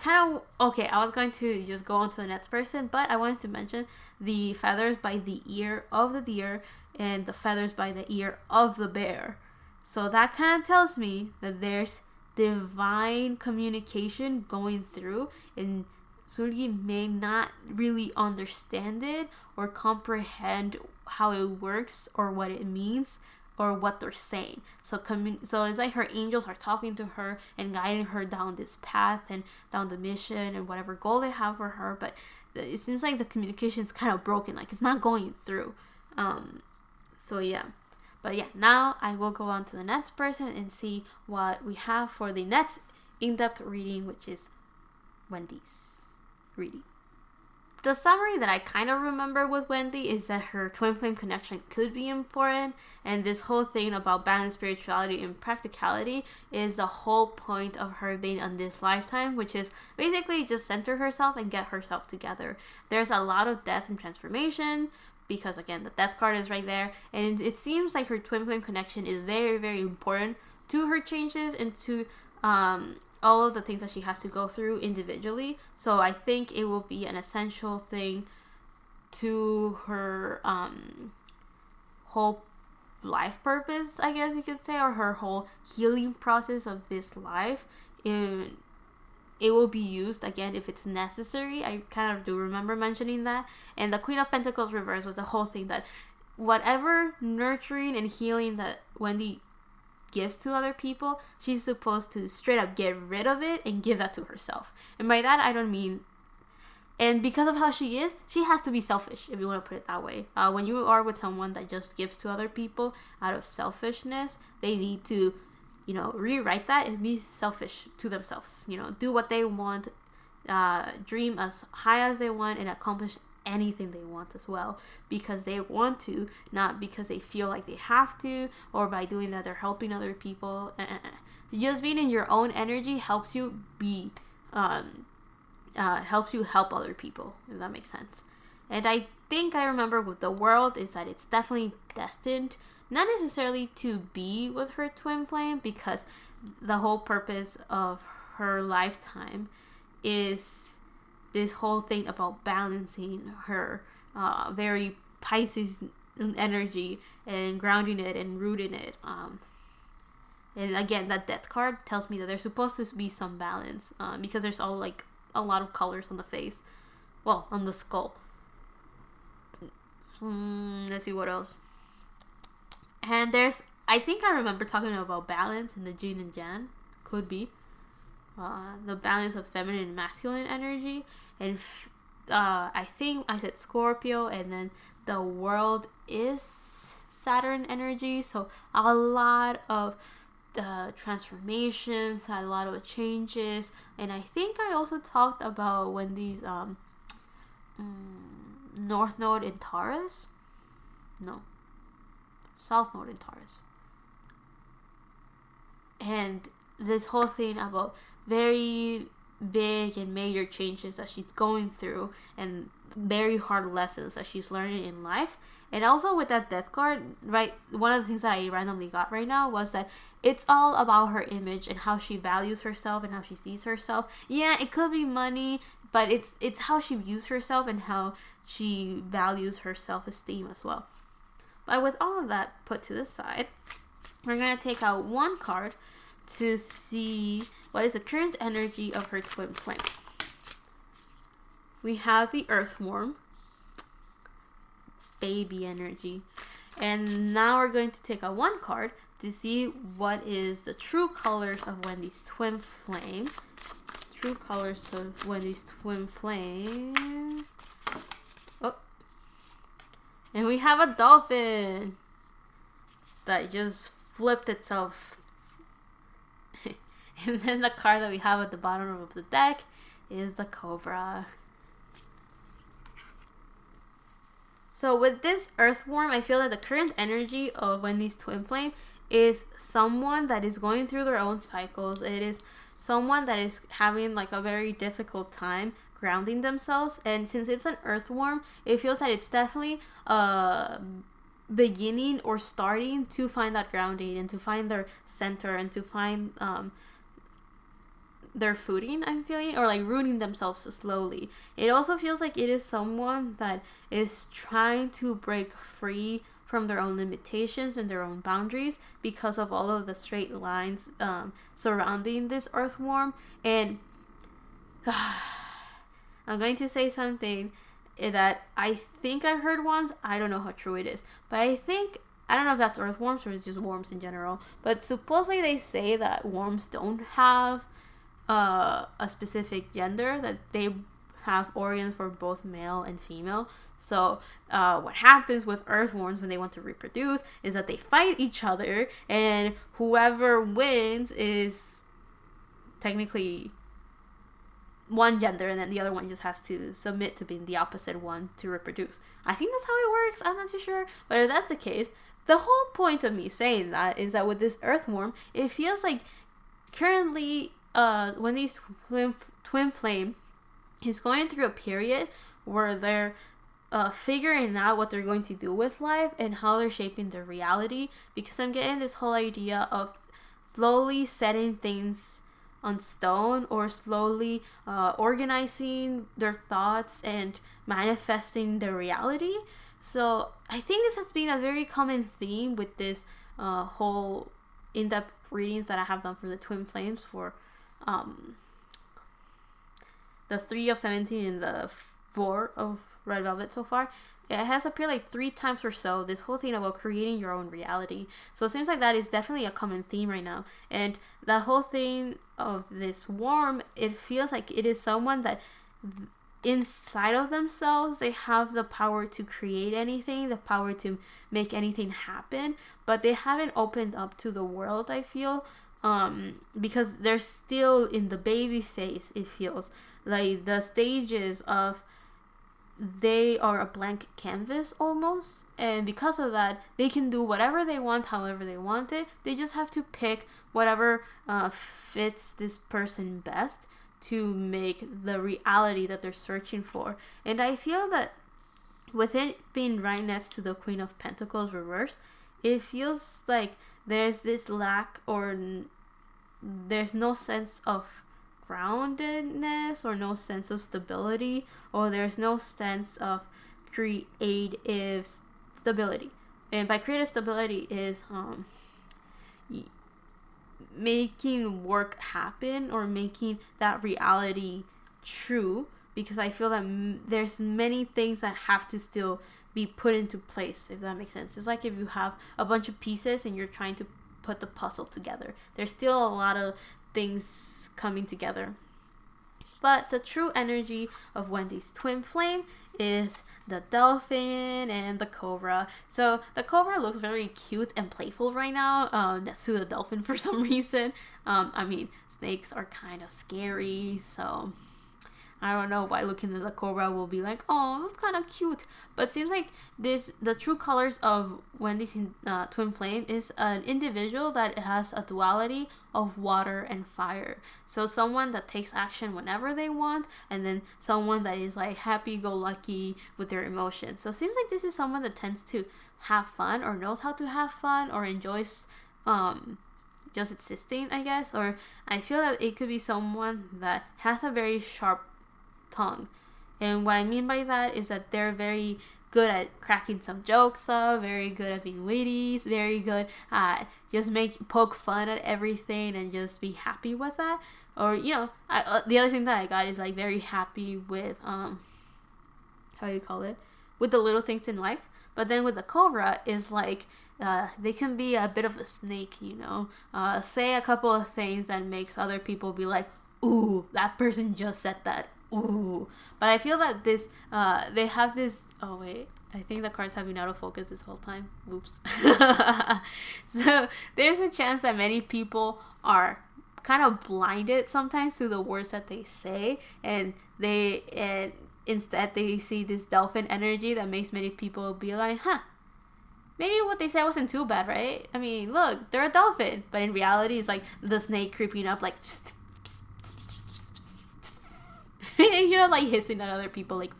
was going to just go on to the next person, but I wanted to mention the feathers by the ear of the deer and the feathers by the ear of the bear. So that kind of tells me that there's divine communication going through, and Seulgi may not really understand it or comprehend how it works or what it means or what they're saying. So it's like her angels are talking to her and guiding her down this path and down the mission and whatever goal they have for her, but it seems like the communication is kind of broken, like it's not going through. So yeah. But yeah, now I will go on to the next person and see what we have for the next in-depth reading, which is Wendy's reading. The summary that I kind of remember with Wendy is that her twin flame connection could be important, and this whole thing about balanced spirituality and practicality is the whole point of her being on this lifetime, which is basically just center herself and get herself together. There's a lot of death and transformation, because again, the death card is right there, and it seems like her twin flame connection is very, very important to her changes and to all of the things that she has to go through individually. So I think it will be an essential thing to her whole life purpose, I guess you could say, or her whole healing process of this life. It will be used again if it's necessary. I kind of do remember mentioning that. And the Queen of Pentacles reverse was the whole thing that whatever nurturing and healing that Wendy gives to other people, she's supposed to straight up get rid of it and give that to herself. And by that I don't mean, and because of how she is, she has to be selfish, if you want to put it that way. When you are with someone that just gives to other people out of selfishness, they need to, rewrite that and be selfish to themselves. Do what they want, dream as high as they want, and accomplish anything they want as well, because they want to, not because they feel like they have to, or by doing that they're helping other people. Just being in your own energy helps you be helps you help other people, if that makes sense. And I think I remember with the world is that it's definitely destined, not necessarily to be with her twin flame, because the whole purpose of her lifetime is this whole thing about balancing her very Pisces energy and grounding it and rooting it. And again, that death card tells me that there's supposed to be some balance, because there's all like a lot of colors on the face, well, on the skull. Let's see what else. And I think I remember talking about balance in the Yin and Yang. Could be the balance of feminine and masculine energy. And I think I said Scorpio, and then the world is Saturn energy. So a lot of transformations, a lot of changes. And I think I also talked about when these North Node in Taurus. No. South Node in Taurus. And this whole thing about very big and major changes that she's going through, and very hard lessons that she's learning in life. And also with that death card, right, one of the things that I randomly got right now was that it's all about her image and how she values herself and how she sees herself. Yeah, it could be money, but it's how she views herself and how she values her self-esteem as well. But with all of that put to the side, we're going to take out one card to see what is the current energy of her twin flame. We have the Earthworm, baby energy. And now we're going to take out one card to see what is the true colors of Wendy's twin flame. True colors of Wendy's twin flame. Oh. And we have a dolphin that just flipped itself. And then the card that we have at the bottom of the deck is the Cobra. So with this Earthworm, I feel that the current energy of Wendy's twin flame is someone that is going through their own cycles. It is someone that is having like a very difficult time grounding themselves. And since it's an earthworm, it feels that it's definitely beginning or starting to find that grounding and to find their center and to find their footing, I'm feeling, or like rooting themselves slowly. It also feels like it is someone that is trying to break free from their own limitations and their own boundaries because of all of the straight lines surrounding this earthworm. And I'm going to say something that I think I heard once. I don't know how true it is, but I don't know if that's earthworms or it's just worms in general, but supposedly they say that worms don't have a specific gender, that they have organs for both male and female. So what happens with earthworms when they want to reproduce is that they fight each other, and whoever wins is technically one gender, and then the other one just has to submit to being the opposite one to reproduce. I think that's how it works. I'm not too sure, but if that's the case, the whole point of me saying that is that with this earthworm, it feels like currently Wendy's twin flame is going through a period where they're figuring out what they're going to do with life and how they're shaping their reality, because I'm getting this whole idea of slowly setting things on stone, or slowly organizing their thoughts and manifesting their reality. So I think this has been a very common theme with this whole in-depth readings that I have done for the twin flames, for the 3 of 17 and the 4 of Red Velvet so far. It has appeared like 3 times or so, this whole thing about creating your own reality. So it seems like that is definitely a common theme right now. And the whole thing of this worm, it feels like it is someone that inside of themselves, they have the power to create anything, the power to make anything happen, but they haven't opened up to the world, I feel, because they're still in the baby phase. It feels like the stages of, they are a blank canvas almost, and because of that, they can do whatever they want, however they want it. They just have to pick whatever fits this person best to make the reality that they're searching for. And I feel that with it being right next to the Queen of Pentacles reversed, it feels like there's this lack, or there's no sense of groundedness, or no sense of stability, or there's no sense of creative stability. And by creative stability is making work happen, or making that reality true, because I feel that there's many things that have to still be put into place, if that makes sense. It's like if you have a bunch of pieces and you're trying to put the puzzle together, there's still a lot of things coming together. But the true energy of Wendy's twin flame is the dolphin and the cobra. So the cobra looks very cute and playful right now next to the dolphin for some reason. I mean, snakes are kind of scary, so I don't know why looking at the cobra will be like, oh, that's kind of cute. But it seems like the true colors of Wendy's twin flame is an individual that has a duality of water and fire. So someone that takes action whenever they want, and then someone that is like happy-go-lucky with their emotions. So it seems like this is someone that tends to have fun, or knows how to have fun, or enjoys just existing, I guess. Or I feel that it could be someone that has a very sharp tongue. And what I mean by that is that they're very good at cracking some jokes up, very good at being witty, very good at just poke fun at everything and just be happy with that. Or, you know, the other thing that I got is like very happy with how you call it, with the little things in life. But then with the cobra is like they can be a bit of a snake, you know, say a couple of things that makes other people be like, ooh, that person just said that. Ooh. But I feel that this they have this, oh wait, I think the cards have been out of focus this whole time. Oops. So there's a chance that many people are kind of blinded sometimes to the words that they say, and instead they see this dolphin energy that makes many people be like, huh, maybe what they said wasn't too bad, right? I mean, look, they're a dolphin. But in reality, it's like the snake creeping up like You know, like hissing at other people, like.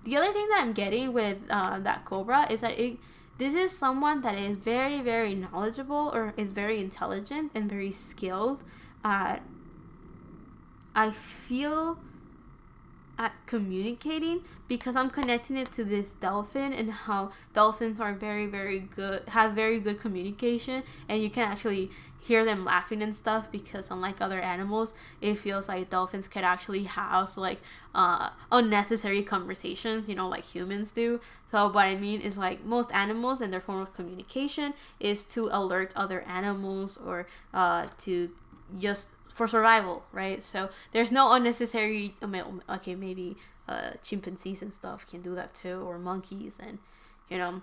The other thing that I'm getting with that cobra is that this is someone that is very, very knowledgeable or is very intelligent and very skilled. I feel at communicating because I'm connecting it to this dolphin and how dolphins are very, very good, have very good communication, and you can actually hear them laughing and stuff because unlike other animals, it feels like dolphins can actually have like unnecessary conversations, you know, like humans do. So what I mean is like most animals and their form of communication is to alert other animals or to just for survival, right? So there's no unnecessary, okay, maybe chimpanzees and stuff can do that too, or monkeys, and you know,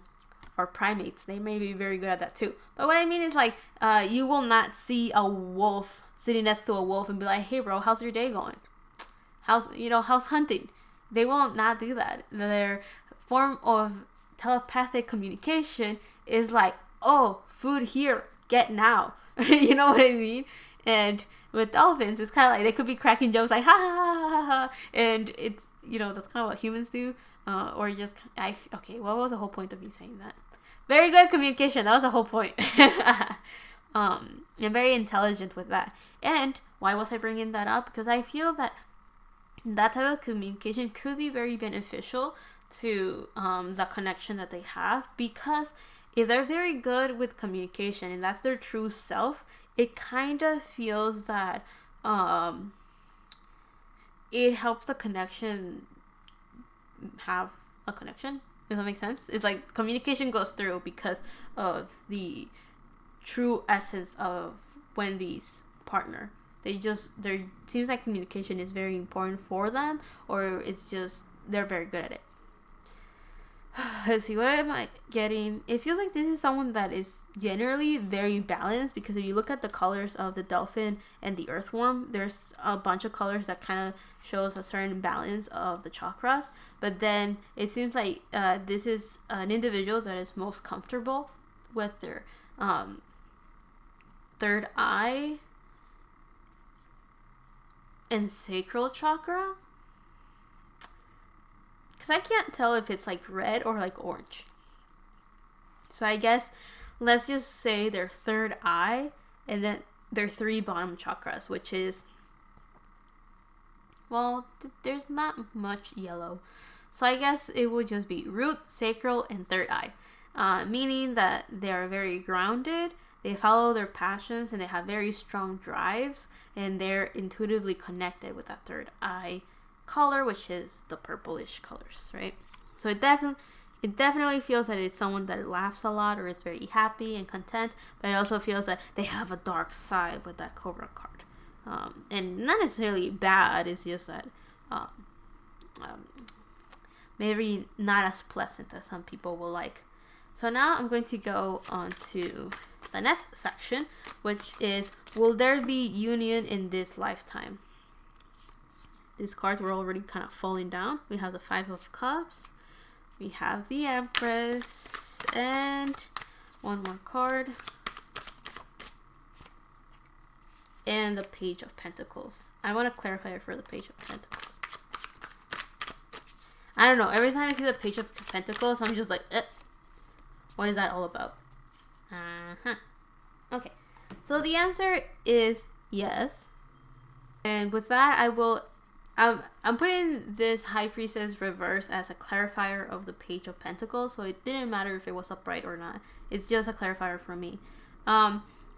or primates, they may be very good at that too. But what I mean is like you will not see a wolf sitting next to a wolf and be like, hey bro, how's your day going, how's hunting? They will not do that. Their form of telepathic communication is like, oh, food here, get now. You know what I mean? And with dolphins, it's kind of like they could be cracking jokes like ha ha ha ha ha, and it's, you know, that's kind of what humans do, or just okay. What was the whole point of me saying that? Very good communication. That was the whole point. And very intelligent with that. And why was I bringing that up? Because I feel that that type of communication could be very beneficial to the connection that they have, because if they're very good with communication and that's their true self, it kind of feels that it helps the connection have a connection. Does that make sense? It's like communication goes through because of the true essence of Wendy's partner. There seems like communication is very important for them, or it's just they're very good at it. Let's see, what am I getting? It feels like this is someone that is generally very balanced, because if you look at the colors of the dolphin and the earthworm, there's a bunch of colors that kind of shows a certain balance of the chakras. But then it seems like this is an individual that is most comfortable with their third eye and sacral chakra. Because I can't tell if it's like red or like orange. So I guess let's just say their third eye and then their 3 bottom chakras, which is, well, there's not much yellow. So I guess it would just be root, sacral, and third eye. Meaning that they are very grounded, they follow their passions, and they have very strong drives, and they're intuitively connected with that third eye color, which is the purplish colors, right? So it definitely feels that it's someone that laughs a lot or is very happy and content, but it also feels that they have a dark side with that Cobra card, and not necessarily bad. It's just that maybe not as pleasant as some people will like. So now I'm going to go on to the next section, which is, will there be union in this lifetime? These cards were already kind of falling down. We have the 5 of Cups. We have the Empress. And one more card. And the Page of Pentacles. I want to clarify it for the Page of Pentacles. I don't know. Every time I see the Page of Pentacles, I'm just like, what is that all about? Okay. So the answer is yes. And with that, I'm putting this High Priestess reverse as a clarifier of the Page of Pentacles, so it didn't matter if it was upright or not. It's just a clarifier for me.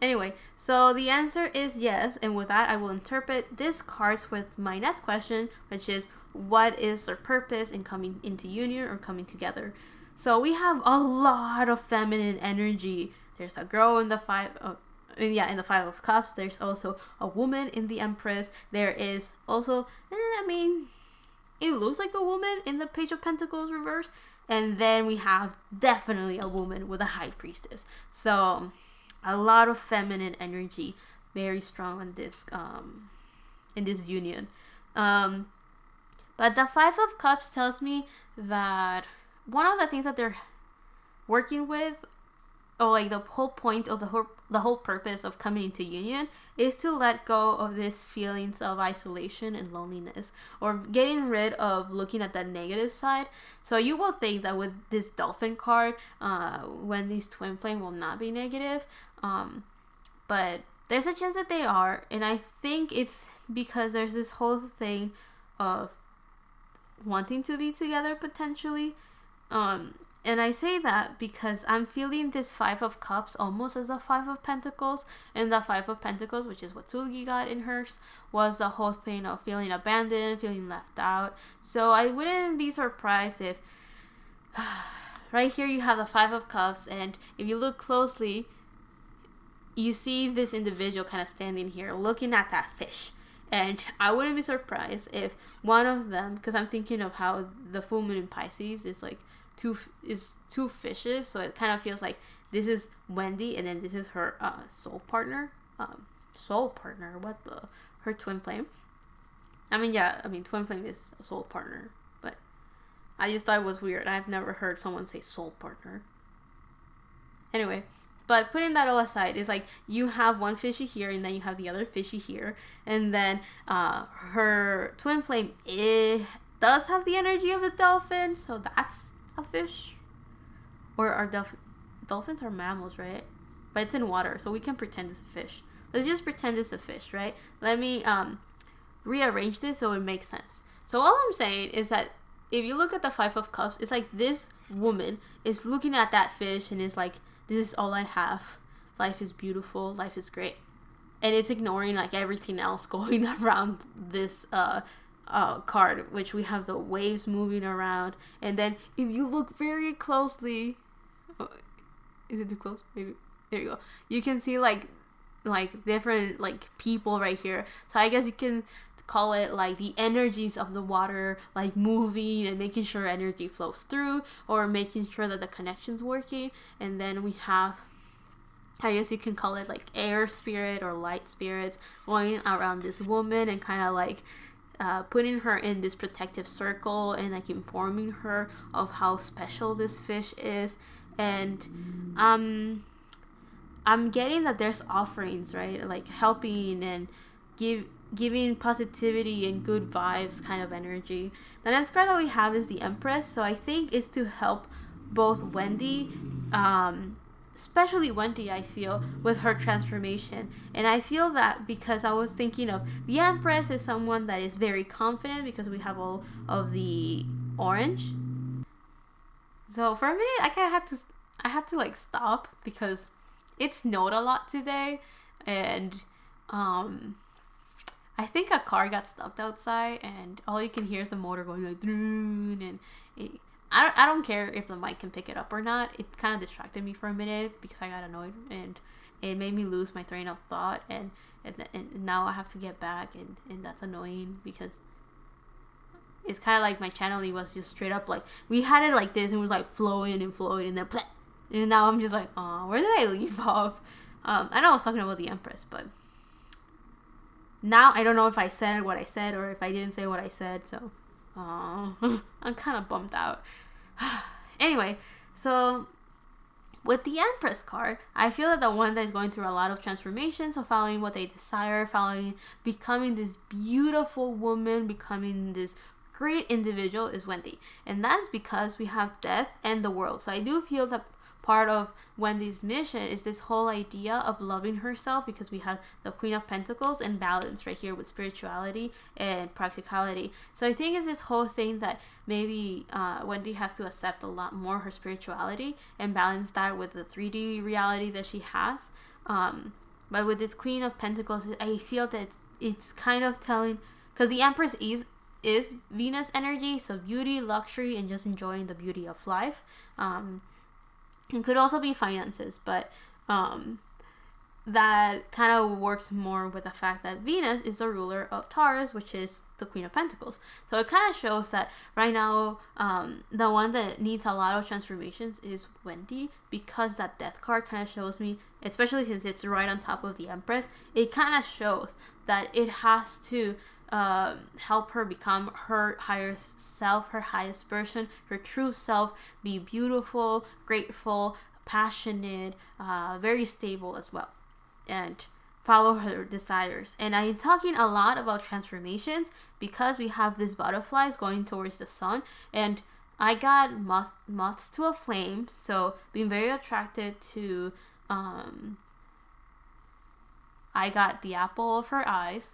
Anyway, so the answer is yes, and with that, I will interpret this cards with my next question, which is, what is their purpose in coming into union or coming together? So we have a lot of feminine energy. There's a girl in the 5 of Cups. There's also a woman in the Empress. There is also, it looks like a woman in the Page of Pentacles reverse. And then we have definitely a woman with a High Priestess. So a lot of feminine energy, very strong in this union. But the 5 of Cups tells me that one of the things that they're working with or like the whole point of the whole purpose of coming into union is to let go of these feelings of isolation and loneliness, or getting rid of looking at the negative side. So you will think that with this dolphin card, Wendy's twin flame will not be negative, but there's a chance that they are, and I think it's because there's this whole thing of wanting to be together potentially. And I say that because I'm feeling this Five of Cups almost as a Five of Pentacles. And the Five of Pentacles, which is what Seulgi got in hers, was the whole thing of feeling abandoned, feeling left out. So I wouldn't be surprised if right here you have the Five of Cups, and if you look closely, you see this individual kind of standing here looking at that fish. And I wouldn't be surprised if one of them, because I'm thinking of how the full moon in Pisces is like two fishes, so it kind of feels like this is Wendy and then this is her soul partner, her twin flame. Twin flame is a soul partner, but I just thought it was weird. I've never heard someone say soul partner. Anyway, but putting that all aside, it's like you have one fishy here and then you have the other fishy here, and then her twin flame, it does have the energy of a dolphin, so that's a fish. Or are dolphins are mammals, right? But it's in water, so we can pretend it's a fish. Let's just pretend it's a fish, right? Let me rearrange this so it makes sense. So all I'm saying is that if you look at the Five of Cups, it's like this woman is looking at that fish and is like, this is all I have. Life is beautiful. Life is great. And it's ignoring like everything else going around this card, which we have the waves moving around. And then if you look very closely, is it too close? Maybe. There you go. You can see like different like people right here. So I guess you can call it like the energies of the water like moving and making sure energy flows through, or making sure that the connection's working. And then we have, I guess you can call it like air spirit or light spirits going around this woman and kind of like putting her in this protective circle and like informing her of how special this fish is. And I'm getting that there's offerings, right? Like helping and giving positivity and good vibes kind of energy. The next card that we have is the Empress. So I think it's to help both Wendy, especially Wendy, I feel, with her transformation. And I feel that because I was thinking of the Empress is someone that is very confident because we have all of the orange. So for a minute, I had to like stop because it snowed a lot today, and I think a car got stuck outside, and all you can hear is the motor going like, and I don't care if the mic can pick it up or not. It kind of distracted me for a minute because I got annoyed, and it made me lose my train of thought, and now I have to get back, and that's annoying because it's kind of like my channeling was just straight up like, we had it like this and it was like flowing and then bleh, and now I'm just like, oh, where did I leave off? I know I was talking about the Empress, but now I don't know if I said what I said or if I didn't say what I said, so I'm kind of bummed out. Anyway, so with the Empress card, I feel that the one that is going through a lot of transformation, so following what they desire, becoming this beautiful woman, becoming this great individual, is Wendy. And that's because we have death and the world. So I do feel that part of Wendy's mission is this whole idea of loving herself, because we have the Queen of Pentacles and balance right here with spirituality and practicality. So I think it's this whole thing that maybe Wendy has to accept a lot more her spirituality and balance that with the 3D reality that she has. But with this Queen of Pentacles, I feel that it's kind of telling, because the Empress is Venus energy, so beauty, luxury, and just enjoying the beauty of life. It could also be finances, but that kind of works more with the fact that Venus is the ruler of Taurus, which is the Queen of Pentacles. So it kind of shows that right now, the one that needs a lot of transformations is Wendy, because that death card kind of shows me, especially since it's right on top of the Empress, it kind of shows that it has to help her become her higher self, her highest version, her true self, be beautiful, grateful, passionate, very stable as well, and follow her desires. And I'm talking a lot about transformations because we have these butterflies going towards the sun, and I got moths to a flame, so being very attracted to I got the apple of her eyes.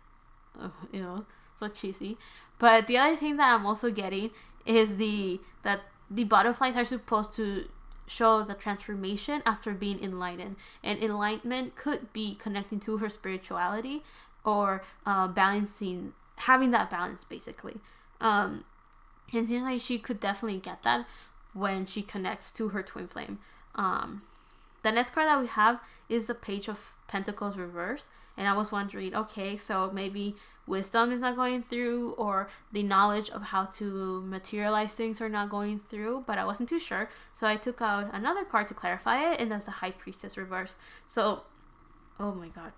Oh, so cheesy. But the other thing that I'm also getting is that the butterflies are supposed to show the transformation after being enlightened. And enlightenment could be connecting to her spirituality or having that balance, basically. It seems like she could definitely get that when she connects to her twin flame. The next card that we have is the Page of Pentacles reversed. And I was wondering, okay, so maybe wisdom is not going through, or the knowledge of how to materialize things are not going through, but I wasn't too sure. So I took out another card to clarify it, and that's the High Priestess reverse. So, oh my god.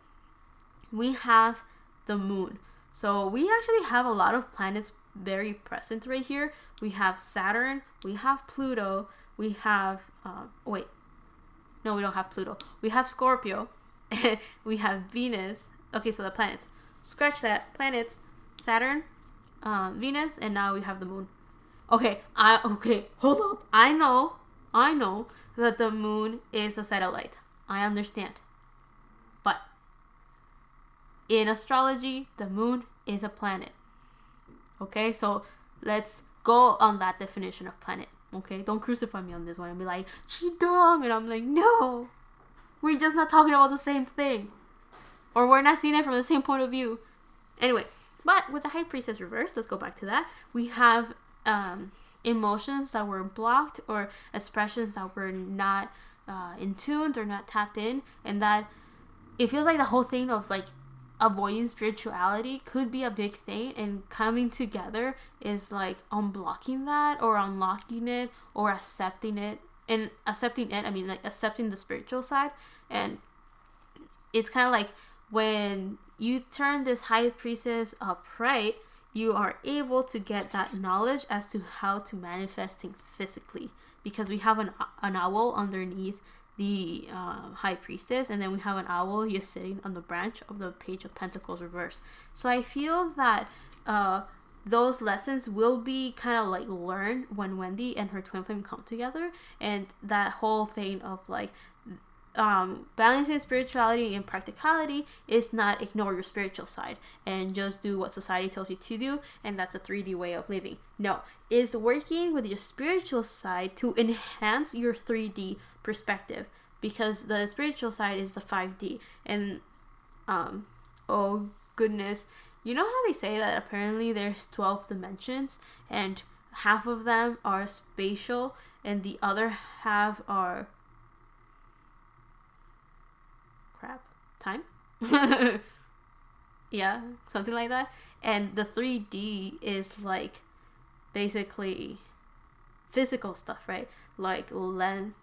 We have the moon. So we actually have a lot of planets very present right here. We have Saturn, we have Pluto, we have, we don't have Pluto. We have Scorpio, we have Venus. Okay, so the planets. Scratch that. Planets, Saturn, Venus, and now we have the moon. Okay, hold up. I know that the moon is a satellite. I understand. But in astrology, the moon is a planet. Okay, so let's go on that definition of planet. Okay, don't crucify me on this one and be like, she dumb. And I'm like, no, we're just not talking about the same thing. Or we're not seeing it from the same point of view. Anyway, but with the High Priestess reverse, let's go back to that. We have emotions that were blocked, or expressions that were not in tuned or not tapped in. And that it feels like the whole thing of like avoiding spirituality could be a big thing, and coming together is like unblocking that or unlocking it or accepting it. And accepting it, I mean like accepting the spiritual side. And it's kind of like when you turn this High Priestess upright, you are able to get that knowledge as to how to manifest things physically, because we have an owl underneath the High Priestess, and then we have an owl just sitting on the branch of the Page of Pentacles reversed. So I feel that those lessons will be kind of like learned when Wendy and her twin flame come together, and that whole thing of like balancing spirituality and practicality is not ignore your spiritual side and just do what society tells you to do, and that's a 3D way of living. No, it's working with your spiritual side to enhance your 3D perspective, because the spiritual side is the 5D. And oh goodness, you know how they say that apparently there's 12 dimensions, and half of them are spatial and the other half are time. Yeah, something like that. And the 3D is like basically physical stuff, right? Like length,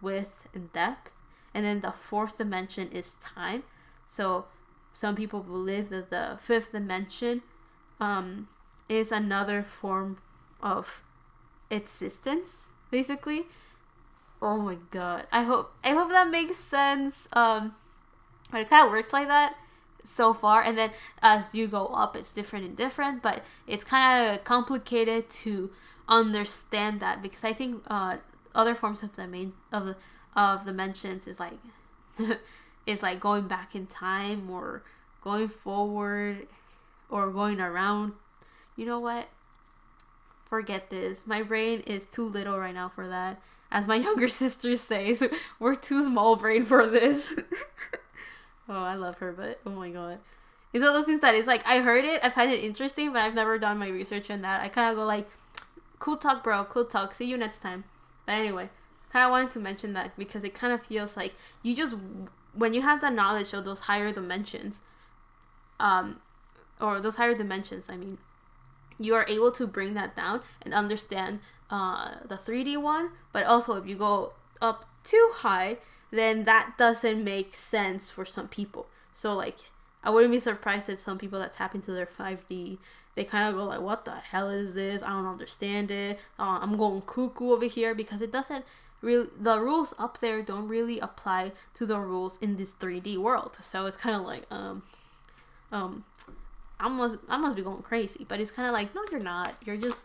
width, and depth. And then the fourth dimension is time. So some people believe that the fifth dimension is another form of existence, basically. Oh my god, I hope that makes sense. But it kind of works like that so far, and then as you go up, it's different, but it's kind of complicated to understand that, because I think other forms of of dimensions is like is like going back in time, or going forward, or going around. You know what? Forget this. My brain is too little right now for that. As my younger sister says, we're too small brain for this. Oh, I love her, but oh my god. It's one of those things that it's like, I heard it, I find it interesting, but I've never done my research on that. I kind of go like, cool talk, bro, cool talk, see you next time. But anyway, kind of wanted to mention that because it kind of feels like you just, when you have that knowledge of those higher dimensions, I mean, you are able to bring that down and understand the 3D one. But also, if you go up too high, then that doesn't make sense for some people. So like, I wouldn't be surprised if some people that tap into their 5D, they kind of go like, what the hell is this? I don't understand it. I'm going cuckoo over here, because it doesn't, the rules up there don't really apply to the rules in this 3D world. So it's kind of like I must be going crazy, but it's kind of like, no, you're not. You're just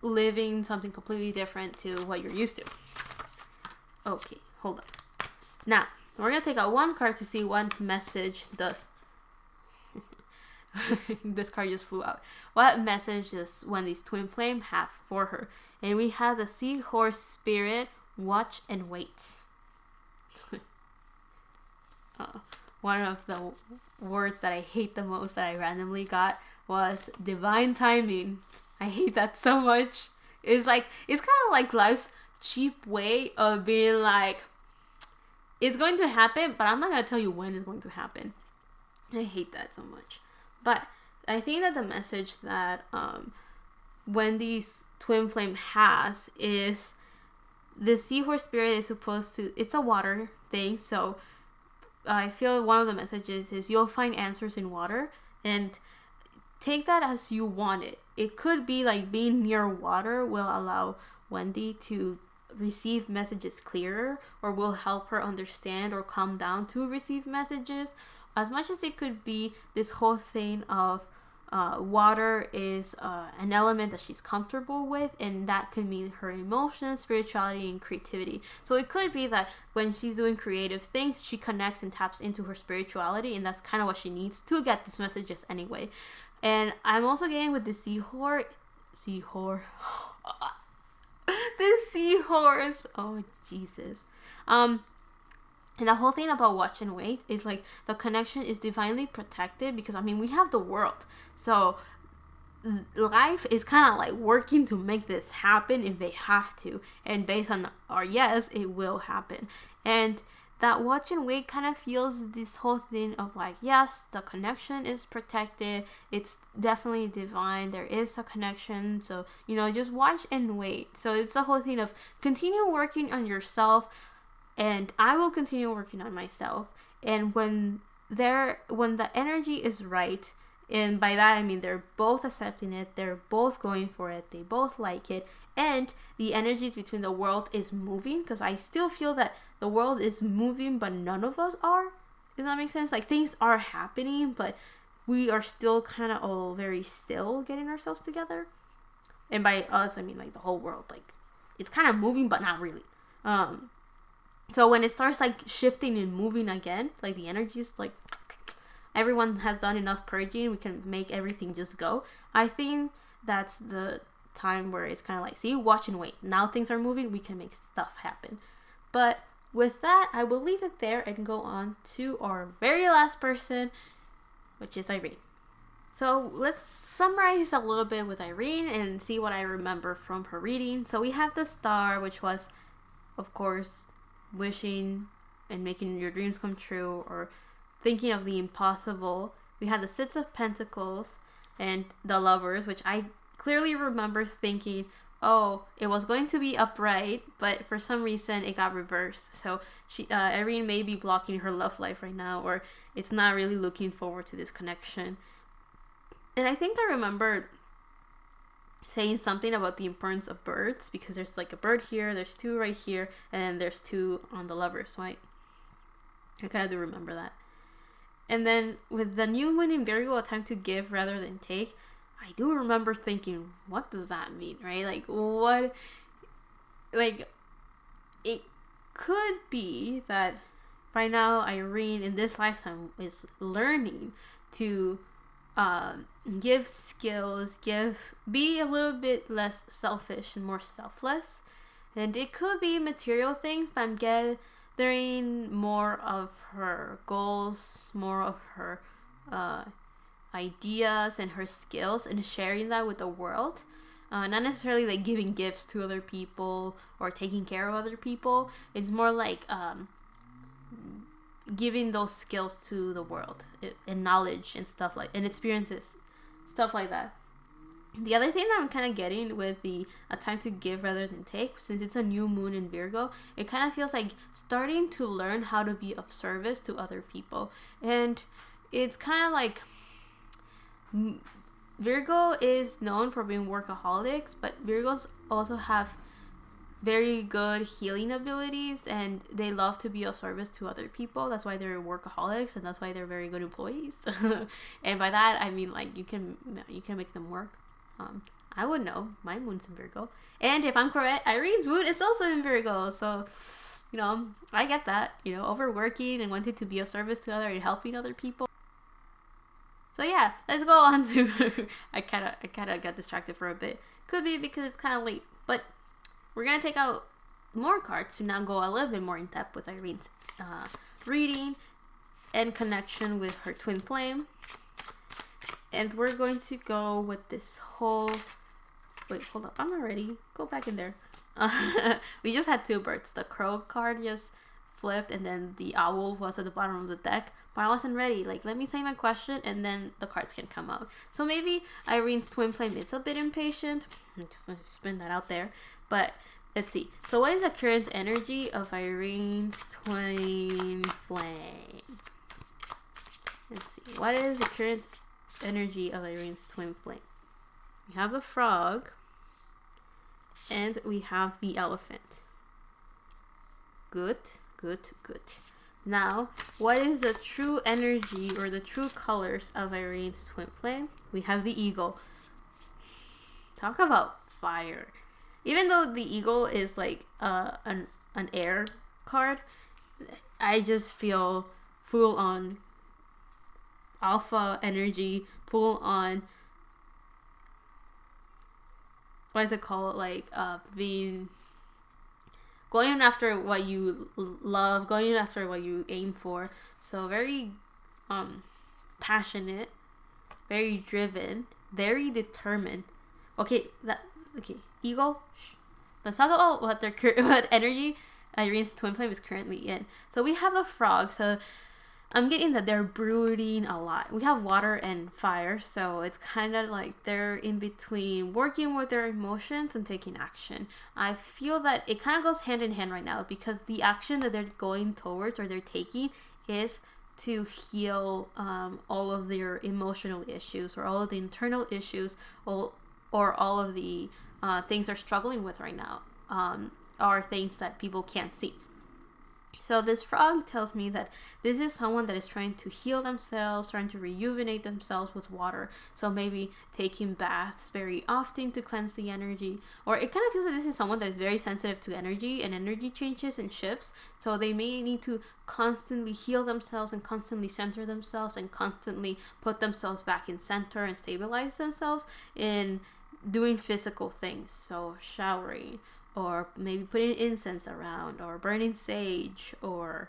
living something completely different to what you're used to. Okay, hold on. Now we're gonna take out one card to see what message does. This card just flew out. What message does Wendy's twin flame have for her? And we have the seahorse spirit, watch and wait. One of the words that I hate the most that I randomly got was divine timing. I hate that so much. It's kind of like life's cheap way of being like, it's going to happen, but I'm not going to tell you when it's going to happen. I hate that so much. But I think that the message that Wendy's twin flame has is the seahorse spirit is supposed to, it's a water thing, so I feel one of the messages is you'll find answers in water, and take that as you want it. It could be like being near water will allow Wendy to receive messages clearer, or will help her understand or calm down to receive messages, as much as it could be this whole thing of water is an element that she's comfortable with, and that could mean her emotions, spirituality, and creativity. So it could be that when she's doing creative things, she connects and taps into her spirituality, and that's kind of what she needs to get these messages anyway. And I'm also getting with the seahorse. The seahorse. Oh, Jesus. And the whole thing about watch and wait is like the connection is divinely protected, because I mean, we have the world. So life is kind of like working to make this happen if they have to. And based on our yes, it will happen. And that watch and wait kind of feels this whole thing of like, yes, the connection is protected. It's definitely divine. There is a connection. So, just watch and wait. So it's the whole thing of continue working on yourself, and I will continue working on myself. And when the energy is right, and by that I mean they're both accepting it, they're both going for it, they both like it, and the energies between the world is moving, because I still feel that the world is moving, but none of us are. Does that make sense? Like, things are happening, but we are still kind of all very still getting ourselves together. And by us, I mean like the whole world. Like, it's kind of moving, but not really. So when it starts like shifting and moving again, like the energies, like everyone has done enough purging, we can make everything just go. I think that's the time where it's kind of like, see, watch and wait. Now things are moving, we can make stuff happen. But with that, I will leave it there and go on to our very last person, which is Irene. So let's summarize a little bit with Irene and see what I remember from her reading. So we have the Star, which was, of course, wishing and making your dreams come true, or thinking of the impossible. We had the Six of Pentacles and the Lovers, which I clearly remember thinking, oh, it was going to be upright, but for some reason it got reversed. So Irene may be blocking her love life right now, or it's not really looking forward to this connection. And I think I remember saying something about the importance of birds, because there's like a bird here, there's two right here, and then there's two on the Lovers, right? I kind of do remember that. And then with the new moon in Virgo, a time to give rather than take, I do remember thinking, what does that mean, right? Like, what? Like, it could be that by now Irene in this lifetime is learning to give skills, be a little bit less selfish and more selfless. And it could be material things, but I'm gathering more of her goals, more of her ideas and her skills, and sharing that with the world. Not necessarily like giving gifts to other people or taking care of other people. It's more like giving those skills to the world, and knowledge and stuff like, and experiences, stuff like that. The other thing that I'm kind of getting with the a time to give rather than take, since it's a new moon in Virgo, it kind of feels like starting to learn how to be of service to other people. And it's kind of like Virgo is known for being workaholics, but Virgos also have very good healing abilities, and they love to be of service to other people. That's why they're workaholics, and that's why they're very good employees. And by that I mean, like, you can make them work. I would know. My moon's in Virgo, and if I'm correct, Irene's moon is also in Virgo. So, you know, I get that. You know, overworking and wanting to be of service to other and helping other people. So yeah, let's go on to. I kind of got distracted for a bit. Could be because it's kind of late, but we're gonna take out more cards to now go a little bit more in depth with Irene's reading and connection with her twin flame. And we're going to go with this whole. Wait, hold up! I'm not ready. Go back in there. We just had two birds. The crow card just flipped, and then the owl was at the bottom of the deck. But I wasn't ready. Like, let me say my question, and then the cards can come out. So maybe Irene's twin flame is a bit impatient. I'm just going to spin that out there. But let's see. So what is the current energy of Irene's twin flame? Let's see. What is the current energy of Irene's twin flame? We have the frog, and we have the elephant. Good, good, good. Now, what is the true energy or the true colors of Irene's twin flame? We have the eagle. Talk about fire. Even though the eagle is like an air card, I just feel full on alpha energy, full on, what is it called? Like being, going after what you love, going after what you aim for. So very passionate, very driven, very determined. Okay, eagle. Shh. Let's talk about what energy Irene's twin flame is currently in. So we have the frog. So I'm getting that they're brooding a lot. We have water and fire, so it's kind of like they're in between working with their emotions and taking action. I feel that it kind of goes hand in hand right now, because the action that they're going towards or they're taking is to heal all of their emotional issues, or all of the internal issues, or all of the things they're struggling with right now, are things that people can't see. So this frog tells me that this is someone that is trying to heal themselves, trying to rejuvenate themselves with water. So maybe taking baths very often to cleanse the energy. Or it kind of feels like this is someone that is very sensitive to energy and energy changes and shifts. So they may need to constantly heal themselves and constantly center themselves and constantly put themselves back in center and stabilize themselves in doing physical things. So showering, or maybe putting incense around, or burning sage, or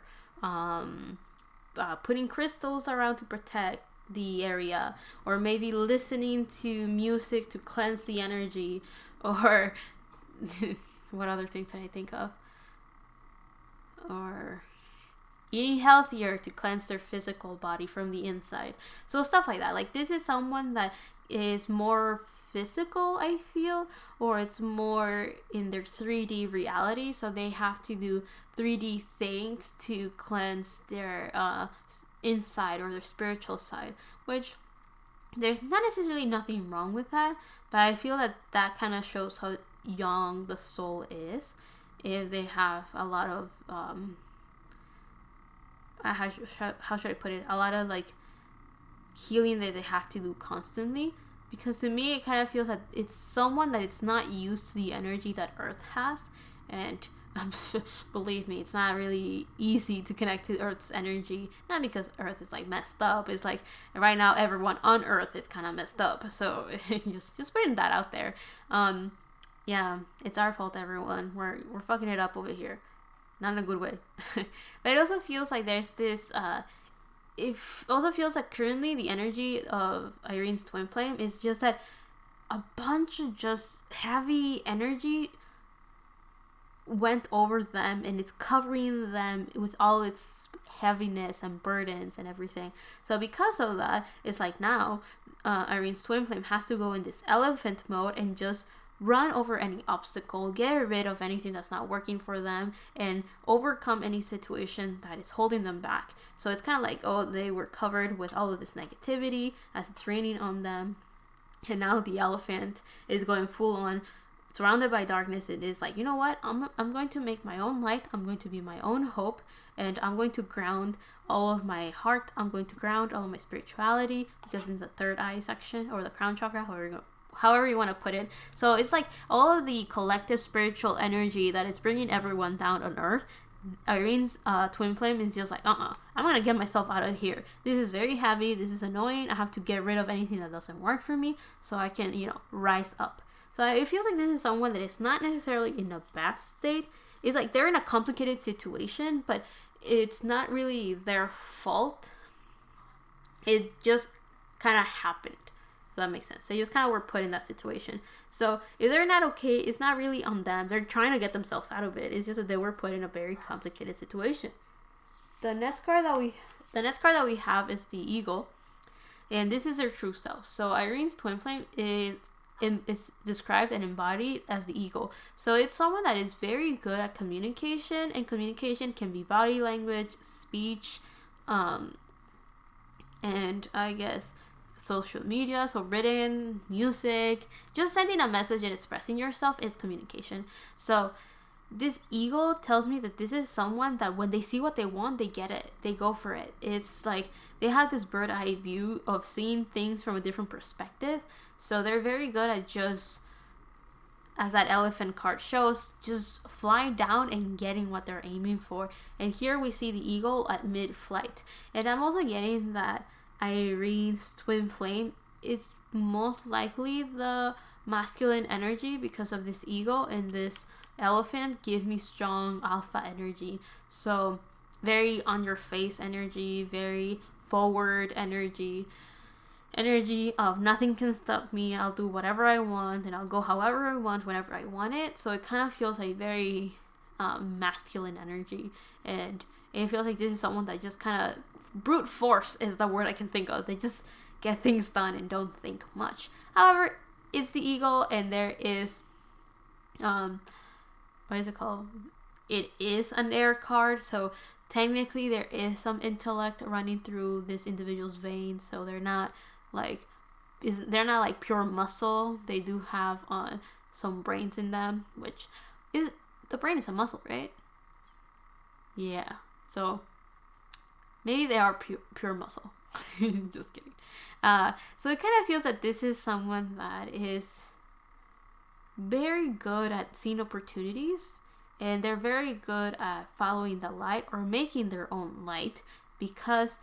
putting crystals around to protect the area, or maybe listening to music to cleanse the energy, or what other things can I think of? Or eating healthier to cleanse their physical body from the inside. So stuff like that. Like, this is someone that is more physical, I feel, or it's more in their 3D reality, so they have to do 3D things to cleanse their inside or their spiritual side, which there's not necessarily nothing wrong with that, but I feel that that kind of shows how young the soul is. If they have a lot of how should I put it, a lot of like healing that they have to do constantly. Because to me, it kind of feels that it's someone that is not used to the energy that Earth has. And believe me, it's not really easy to connect to Earth's energy. Not because Earth is like messed up. It's like right now everyone on Earth is kind of messed up. So just putting that out there. Yeah, it's our fault, everyone. We're fucking it up over here. Not in a good way. But it also feels like there's this... it also feels like currently the energy of Irene's twin flame is just that a bunch of just heavy energy went over them, and it's covering them with all its heaviness and burdens and everything. So because of that, it's like now Irene's twin flame has to go in this elephant mode and just run over any obstacle, get rid of anything that's not working for them, and overcome any situation that is holding them back. So it's kind of like, oh, they were covered with all of this negativity as it's raining on them, and now the elephant is going full on surrounded by darkness, it is like, you know what, I'm going to make my own light, I'm going to be my own hope, and I'm going to ground all of my heart, I'm going to ground all of my spirituality, because it's the third eye section, or the crown chakra, however you want to put it. So it's like all of the collective spiritual energy that is bringing everyone down on earth. Irene's twin flame is just like, I'm gonna get myself out of here. This is very heavy, this is annoying, I have to get rid of anything that doesn't work for me so I can, rise up. So it feels like this is someone that is not necessarily in a bad state. It's like they're in a complicated situation, but it's not really their fault. It just kind of happened. If that makes sense. They just kind of were put in that situation. So if they're not okay, it's not really on them. They're trying to get themselves out of it. It's just that they were put in a very complicated situation. The next card that we have is the Eagle, and this is their true self. So Irene's twin flame is described and embodied as the Eagle. So it's someone that is very good at communication, and communication can be body language, speech, and I guess social media, so written, music, just sending a message and expressing yourself is communication. So this Eagle tells me that this is someone that when they see what they want, they get it, they go for it. It's like they have this bird eye view of seeing things from a different perspective. So they're very good at just, as that elephant card shows, just flying down and getting what they're aiming for. And here we see the Eagle at mid-flight. And I'm also getting that Irene's twin flame is most likely the masculine energy because of this Eagle, and this elephant give me strong alpha energy. So very on your face energy, very forward energy of nothing can stop me, I'll do whatever I want and I'll go however I want whenever I want it. So it kind of feels like very masculine energy, and it feels like this is someone that just kind of brute force is the word I can think of. They just get things done and don't think much. However, it's the Eagle, and there is what is it called? It is an air card, so technically there is some intellect running through this individual's veins. So they're not like pure muscle. They do have some brains in them, which is, the brain is a muscle, right? Yeah. So maybe they are pure muscle. Just kidding. So it kind of feels that this is someone that is very good at seeing opportunities, and they're very good at following the light or making their own light, because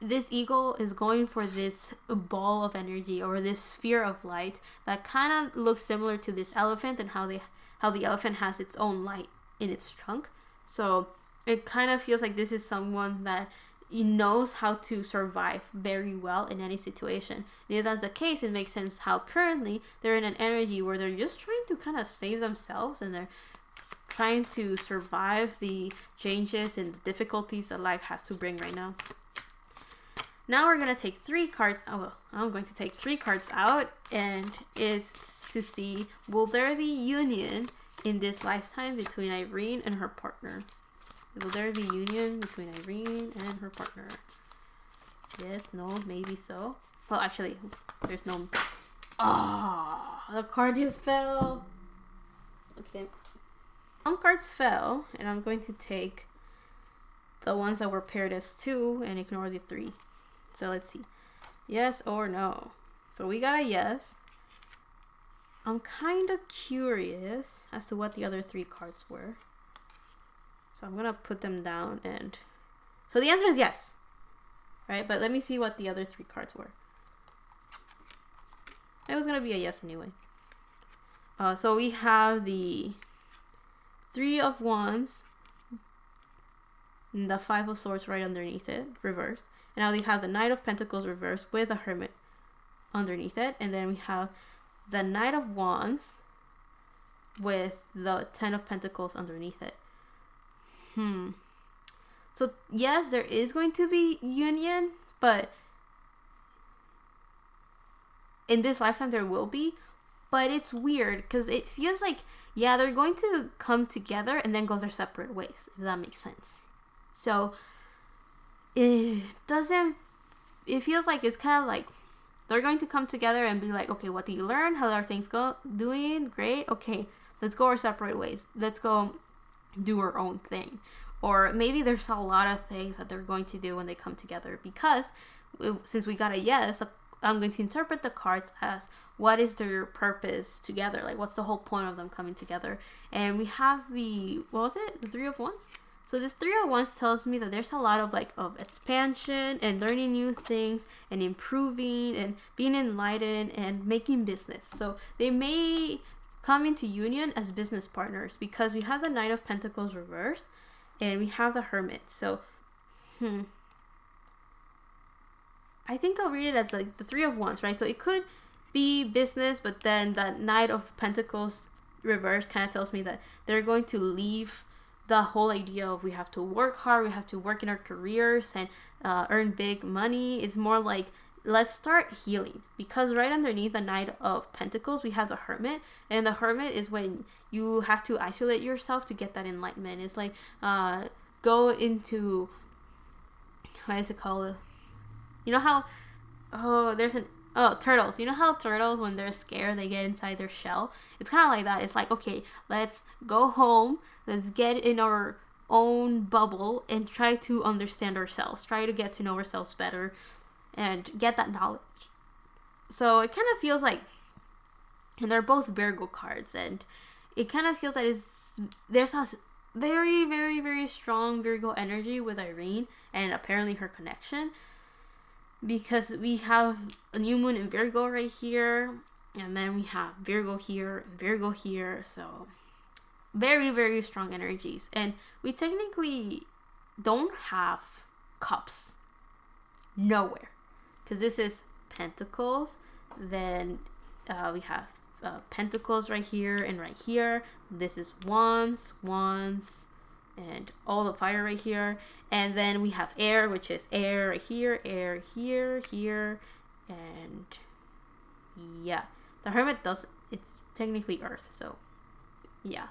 this Eagle is going for this ball of energy or this sphere of light that kind of looks similar to this elephant, and how the elephant has its own light in its trunk. So it kind of feels like this is someone that knows how to survive very well in any situation. And if that's the case, it makes sense how currently they're in an energy where they're just trying to kind of save themselves, and they're trying to survive the changes and the difficulties that life has to bring right now. Now we're going to take 3 cards. I'm going to take 3 cards out, and it's to see, will there be union in this lifetime between Irene and her partner? Will there be union between Irene and her partner? Yes, no, maybe so. Well, actually, there's no... the card just fell. Okay. Some cards fell, and I'm going to take the ones that were paired as 2 and ignore the 3. So let's see. Yes or no? So we got a yes. I'm kind of curious as to what the other 3 cards were. So I'm going to put them down, and... So the answer is yes. Right? But let me see what the other 3 cards were. It was going to be a yes anyway. So we have the 3 of Wands, and the 5 of Swords right underneath it, reversed. And now we have the Knight of Pentacles reversed with a Hermit underneath it. And then we have the Knight of Wands with the 10 of Pentacles underneath it. So yes, there is going to be union, but in this lifetime there will be. But it's weird because it feels like, yeah, they're going to come together and then go their separate ways, if that makes sense. So it feels like it's kind of like they're going to come together and be like, okay, what do you learn? How are things doing? Great. Okay, let's go our separate ways. Let's go do our own thing. Or maybe there's a lot of things that they're going to do when they come together, because since we got a yes, I'm going to interpret the cards as what is their purpose together? Like, what's the whole point of them coming together? And we have the Three of Wands. So this Three of Wands tells me that there's a lot of of expansion and learning new things and improving and being enlightened and making business. So they may come into union as business partners, because we have the Knight of Pentacles reversed and we have the Hermit. So, I think I'll read it as the Three of Wands, right? So it could be business, but then the Knight of Pentacles reverse kind of tells me that they're going to leave the whole idea of we have to work hard, we have to work in our careers and earn big money. It's more like, let's start healing, because right underneath the Knight of Pentacles we have the Hermit, and the Hermit is when you have to isolate yourself to get that enlightenment. It's like go into, what is it called? You know how turtles. You know how turtles, when they're scared, they get inside their shell? It's kind of like that. It's like, okay, let's go home, let's get in our own bubble and try to understand ourselves, try to get to know ourselves better and get that knowledge. So it kind of feels like, and they're both Virgo cards, and it kind of feels like there's a very, very, very strong Virgo energy with Irene and apparently her connection, because we have a new moon in Virgo right here, and then we have Virgo here and Virgo here. So very, very strong energies. And we technically don't have cups nowhere, because this is Pentacles. Then we have Pentacles right here and right here. This is Wands, and all the fire right here. And then we have air, which is air right here, air here, and yeah. The Hermit it's technically earth, so yeah.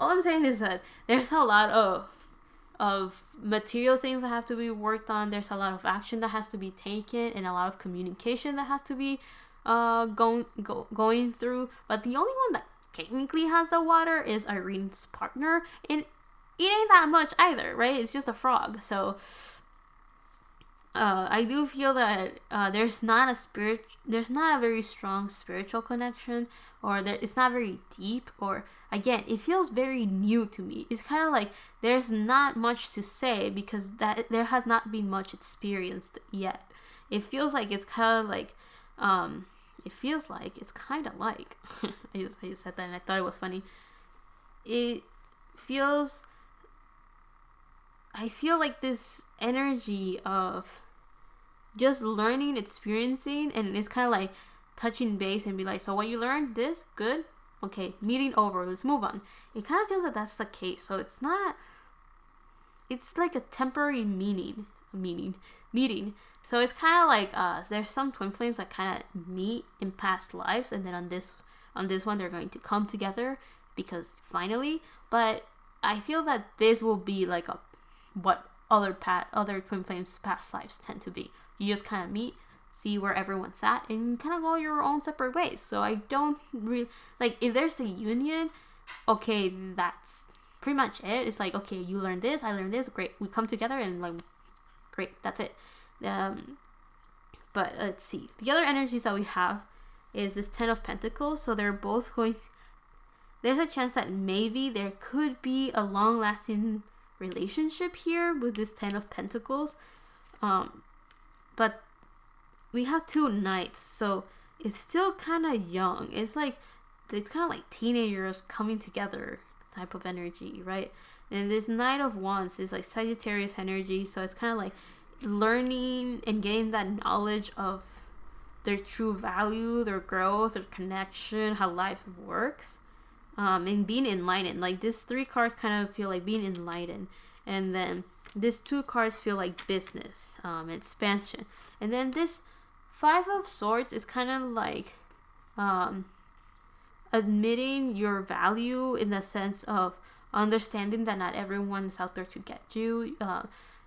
All I'm saying is that there's a lot of material things that have to be worked on. There's a lot of action that has to be taken, and a lot of communication that has to be going through. But the only one that technically has the water is Irene's partner, and it ain't that much either, right? It's just a frog. So I do feel that there's not a very strong spiritual connection, or it's not very deep, or again, it feels very new to me. It's kind of like there's not much to say, because that there has not been much experienced yet. It feels like it's kind of like I just said that and I thought it was funny. I feel like this energy of just learning, experiencing, and it's kind of like touching base and be like, so what you learned, this, good? Okay, meeting over, let's move on. It kind of feels like that's the case. So it's like a temporary meeting. So it's kind of like there's some twin flames that kind of meet in past lives, and then on this one they're going to come together because finally. But I feel that this will be like what other twin flames past lives tend to be. You just kind of meet, see where everyone's at, and kind of go your own separate ways. So I don't really like, if there's a union, okay, that's pretty much it. It's like, okay, you learn this, I learned this, great, we come together and like, great, that's it. But let's see, the other energies that we have is this Ten of Pentacles. So they're both there's a chance that maybe there could be a long-lasting relationship here with this Ten of Pentacles, but we have two knights, so it's still kind of young. It's kind of like teenagers coming together type of energy, right? And this Knight of Wands is like Sagittarius energy, so it's kind of like learning and getting that knowledge of their true value, their growth, their connection, how life works, and being enlightened. Like these three cards kind of feel like being enlightened, and then these two cards feel like business, expansion, and then this Five of Swords is kind of like admitting your value in the sense of understanding that not everyone is out there to get you.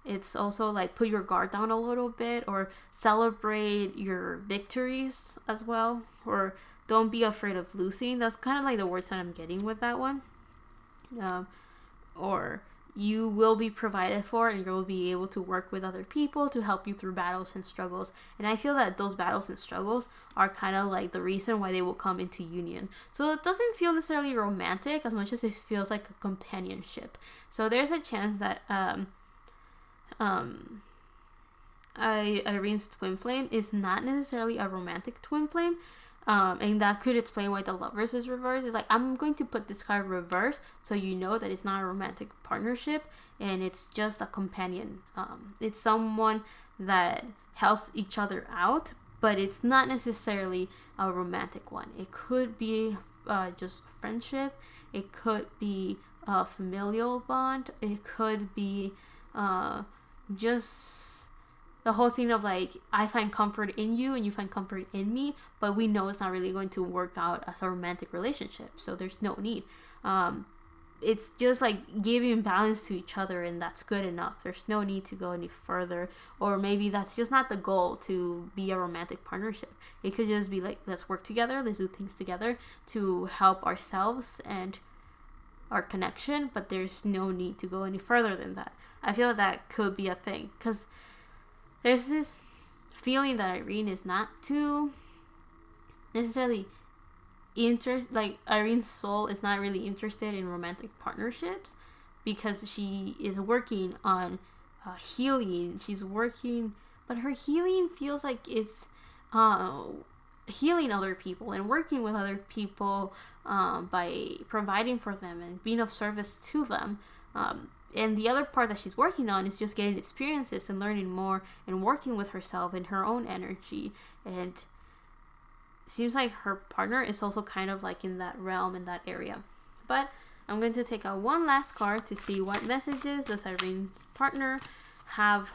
it's also like put your guard down a little bit, or celebrate your victories as well, or don't be afraid of losing. That's kind of like the words that I'm getting with that one. Or you will be provided for, and you will be able to work with other people to help you through battles and struggles. And I feel that those battles and struggles are kind of like the reason why they will come into union. So it doesn't feel necessarily romantic as much as it feels like a companionship. So there's a chance that Irene's twin flame is not necessarily a romantic twin flame. And that could explain why the Lovers is reversed. It's like, I'm going to put this card reverse so you know that it's not a romantic partnership and it's just a companion. It's someone that helps each other out, but it's not necessarily a romantic one. It could be just friendship. It could be a familial bond. It could be just the whole thing of like, I find comfort in you and you find comfort in me, but we know it's not really going to work out as a romantic relationship, so there's no need. It's just like giving balance to each other, and that's good enough. There's no need to go any further, or maybe that's just not the goal to be a romantic partnership. It could just be like, let's work together, let's do things together to help ourselves and our connection, but there's no need to go any further than that. I feel that could be a thing, because there's this feeling that Irene is not too necessarily like Irene's soul is not really interested in romantic partnerships, because she is working on healing. She's working, but her healing feels like it's healing other people and working with other people by providing for them and being of service to them. And the other part that she's working on is just getting experiences and learning more and working with herself and her own energy. And it seems like her partner is also kind of like in that realm, in that area. But I'm going to take out one last card to see what messages does Irene's partner have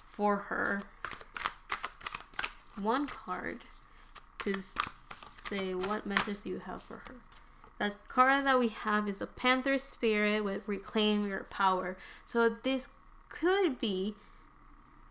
for her. One card to say, what message do you have for her? The card that we have is the Panther Spirit with Reclaim Your Power. So this could be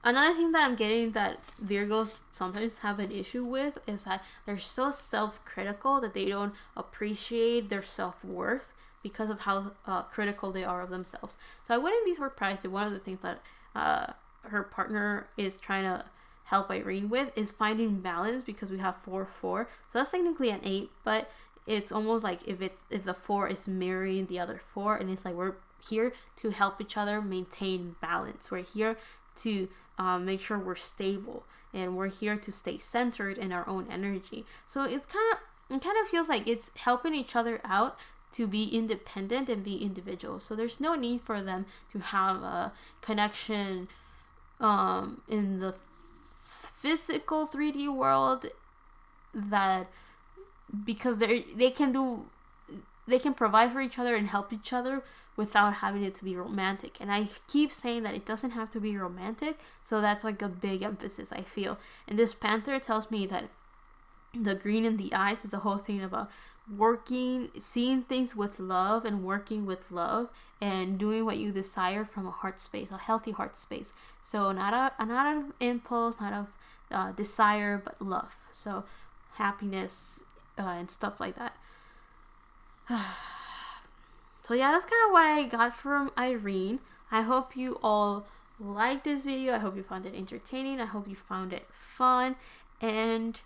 another thing that I'm getting that Virgos sometimes have an issue with, is that they're so self-critical that they don't appreciate their self-worth because of how critical they are of themselves. So I wouldn't be surprised if one of the things that her partner is trying to help Irene with is finding balance, because we have 4-4. So that's technically an 8, but it's almost like if the 4 is mirroring the other 4, and it's like, we're here to help each other maintain balance. We're here to make sure we're stable, and we're here to stay centered in our own energy. So it kind of feels like it's helping each other out to be independent and be individuals. So there's no need for them to have a connection in the physical 3D world, that because they can provide for each other and help each other without having it to be romantic. And I keep saying that it doesn't have to be romantic, so that's like a big emphasis, I feel. And this Panther tells me that the green in the eyes is the whole thing about working, seeing things with love and working with love and doing what you desire from a heart space, a healthy heart space. So not out of impulse, not of desire, but love. So happiness and stuff like that. So yeah, that's kind of what I got from Irene. I hope you all liked this video. I hope you found it entertaining. I hope you found it fun. And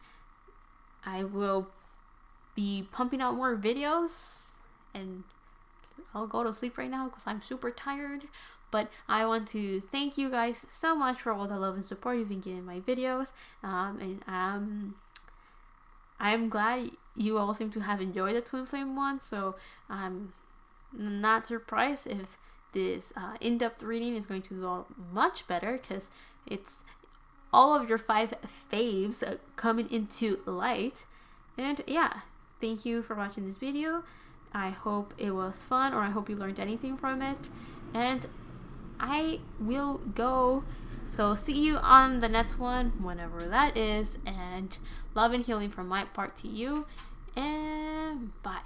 I will be pumping out more videos. And I'll go to sleep right now because I'm super tired. But I want to thank you guys so much for all the love and support you've been giving my videos. And I'm glad you all seem to have enjoyed the Twin Flame one. So I'm not surprised if this in-depth reading is going to go much better, because it's all of your 5 faves coming into light. And yeah, thank you for watching this video. I hope it was fun, or I hope you learned anything from it. And I will go. So see you on the next one, whenever that is. And love and healing from my part to you. And bye.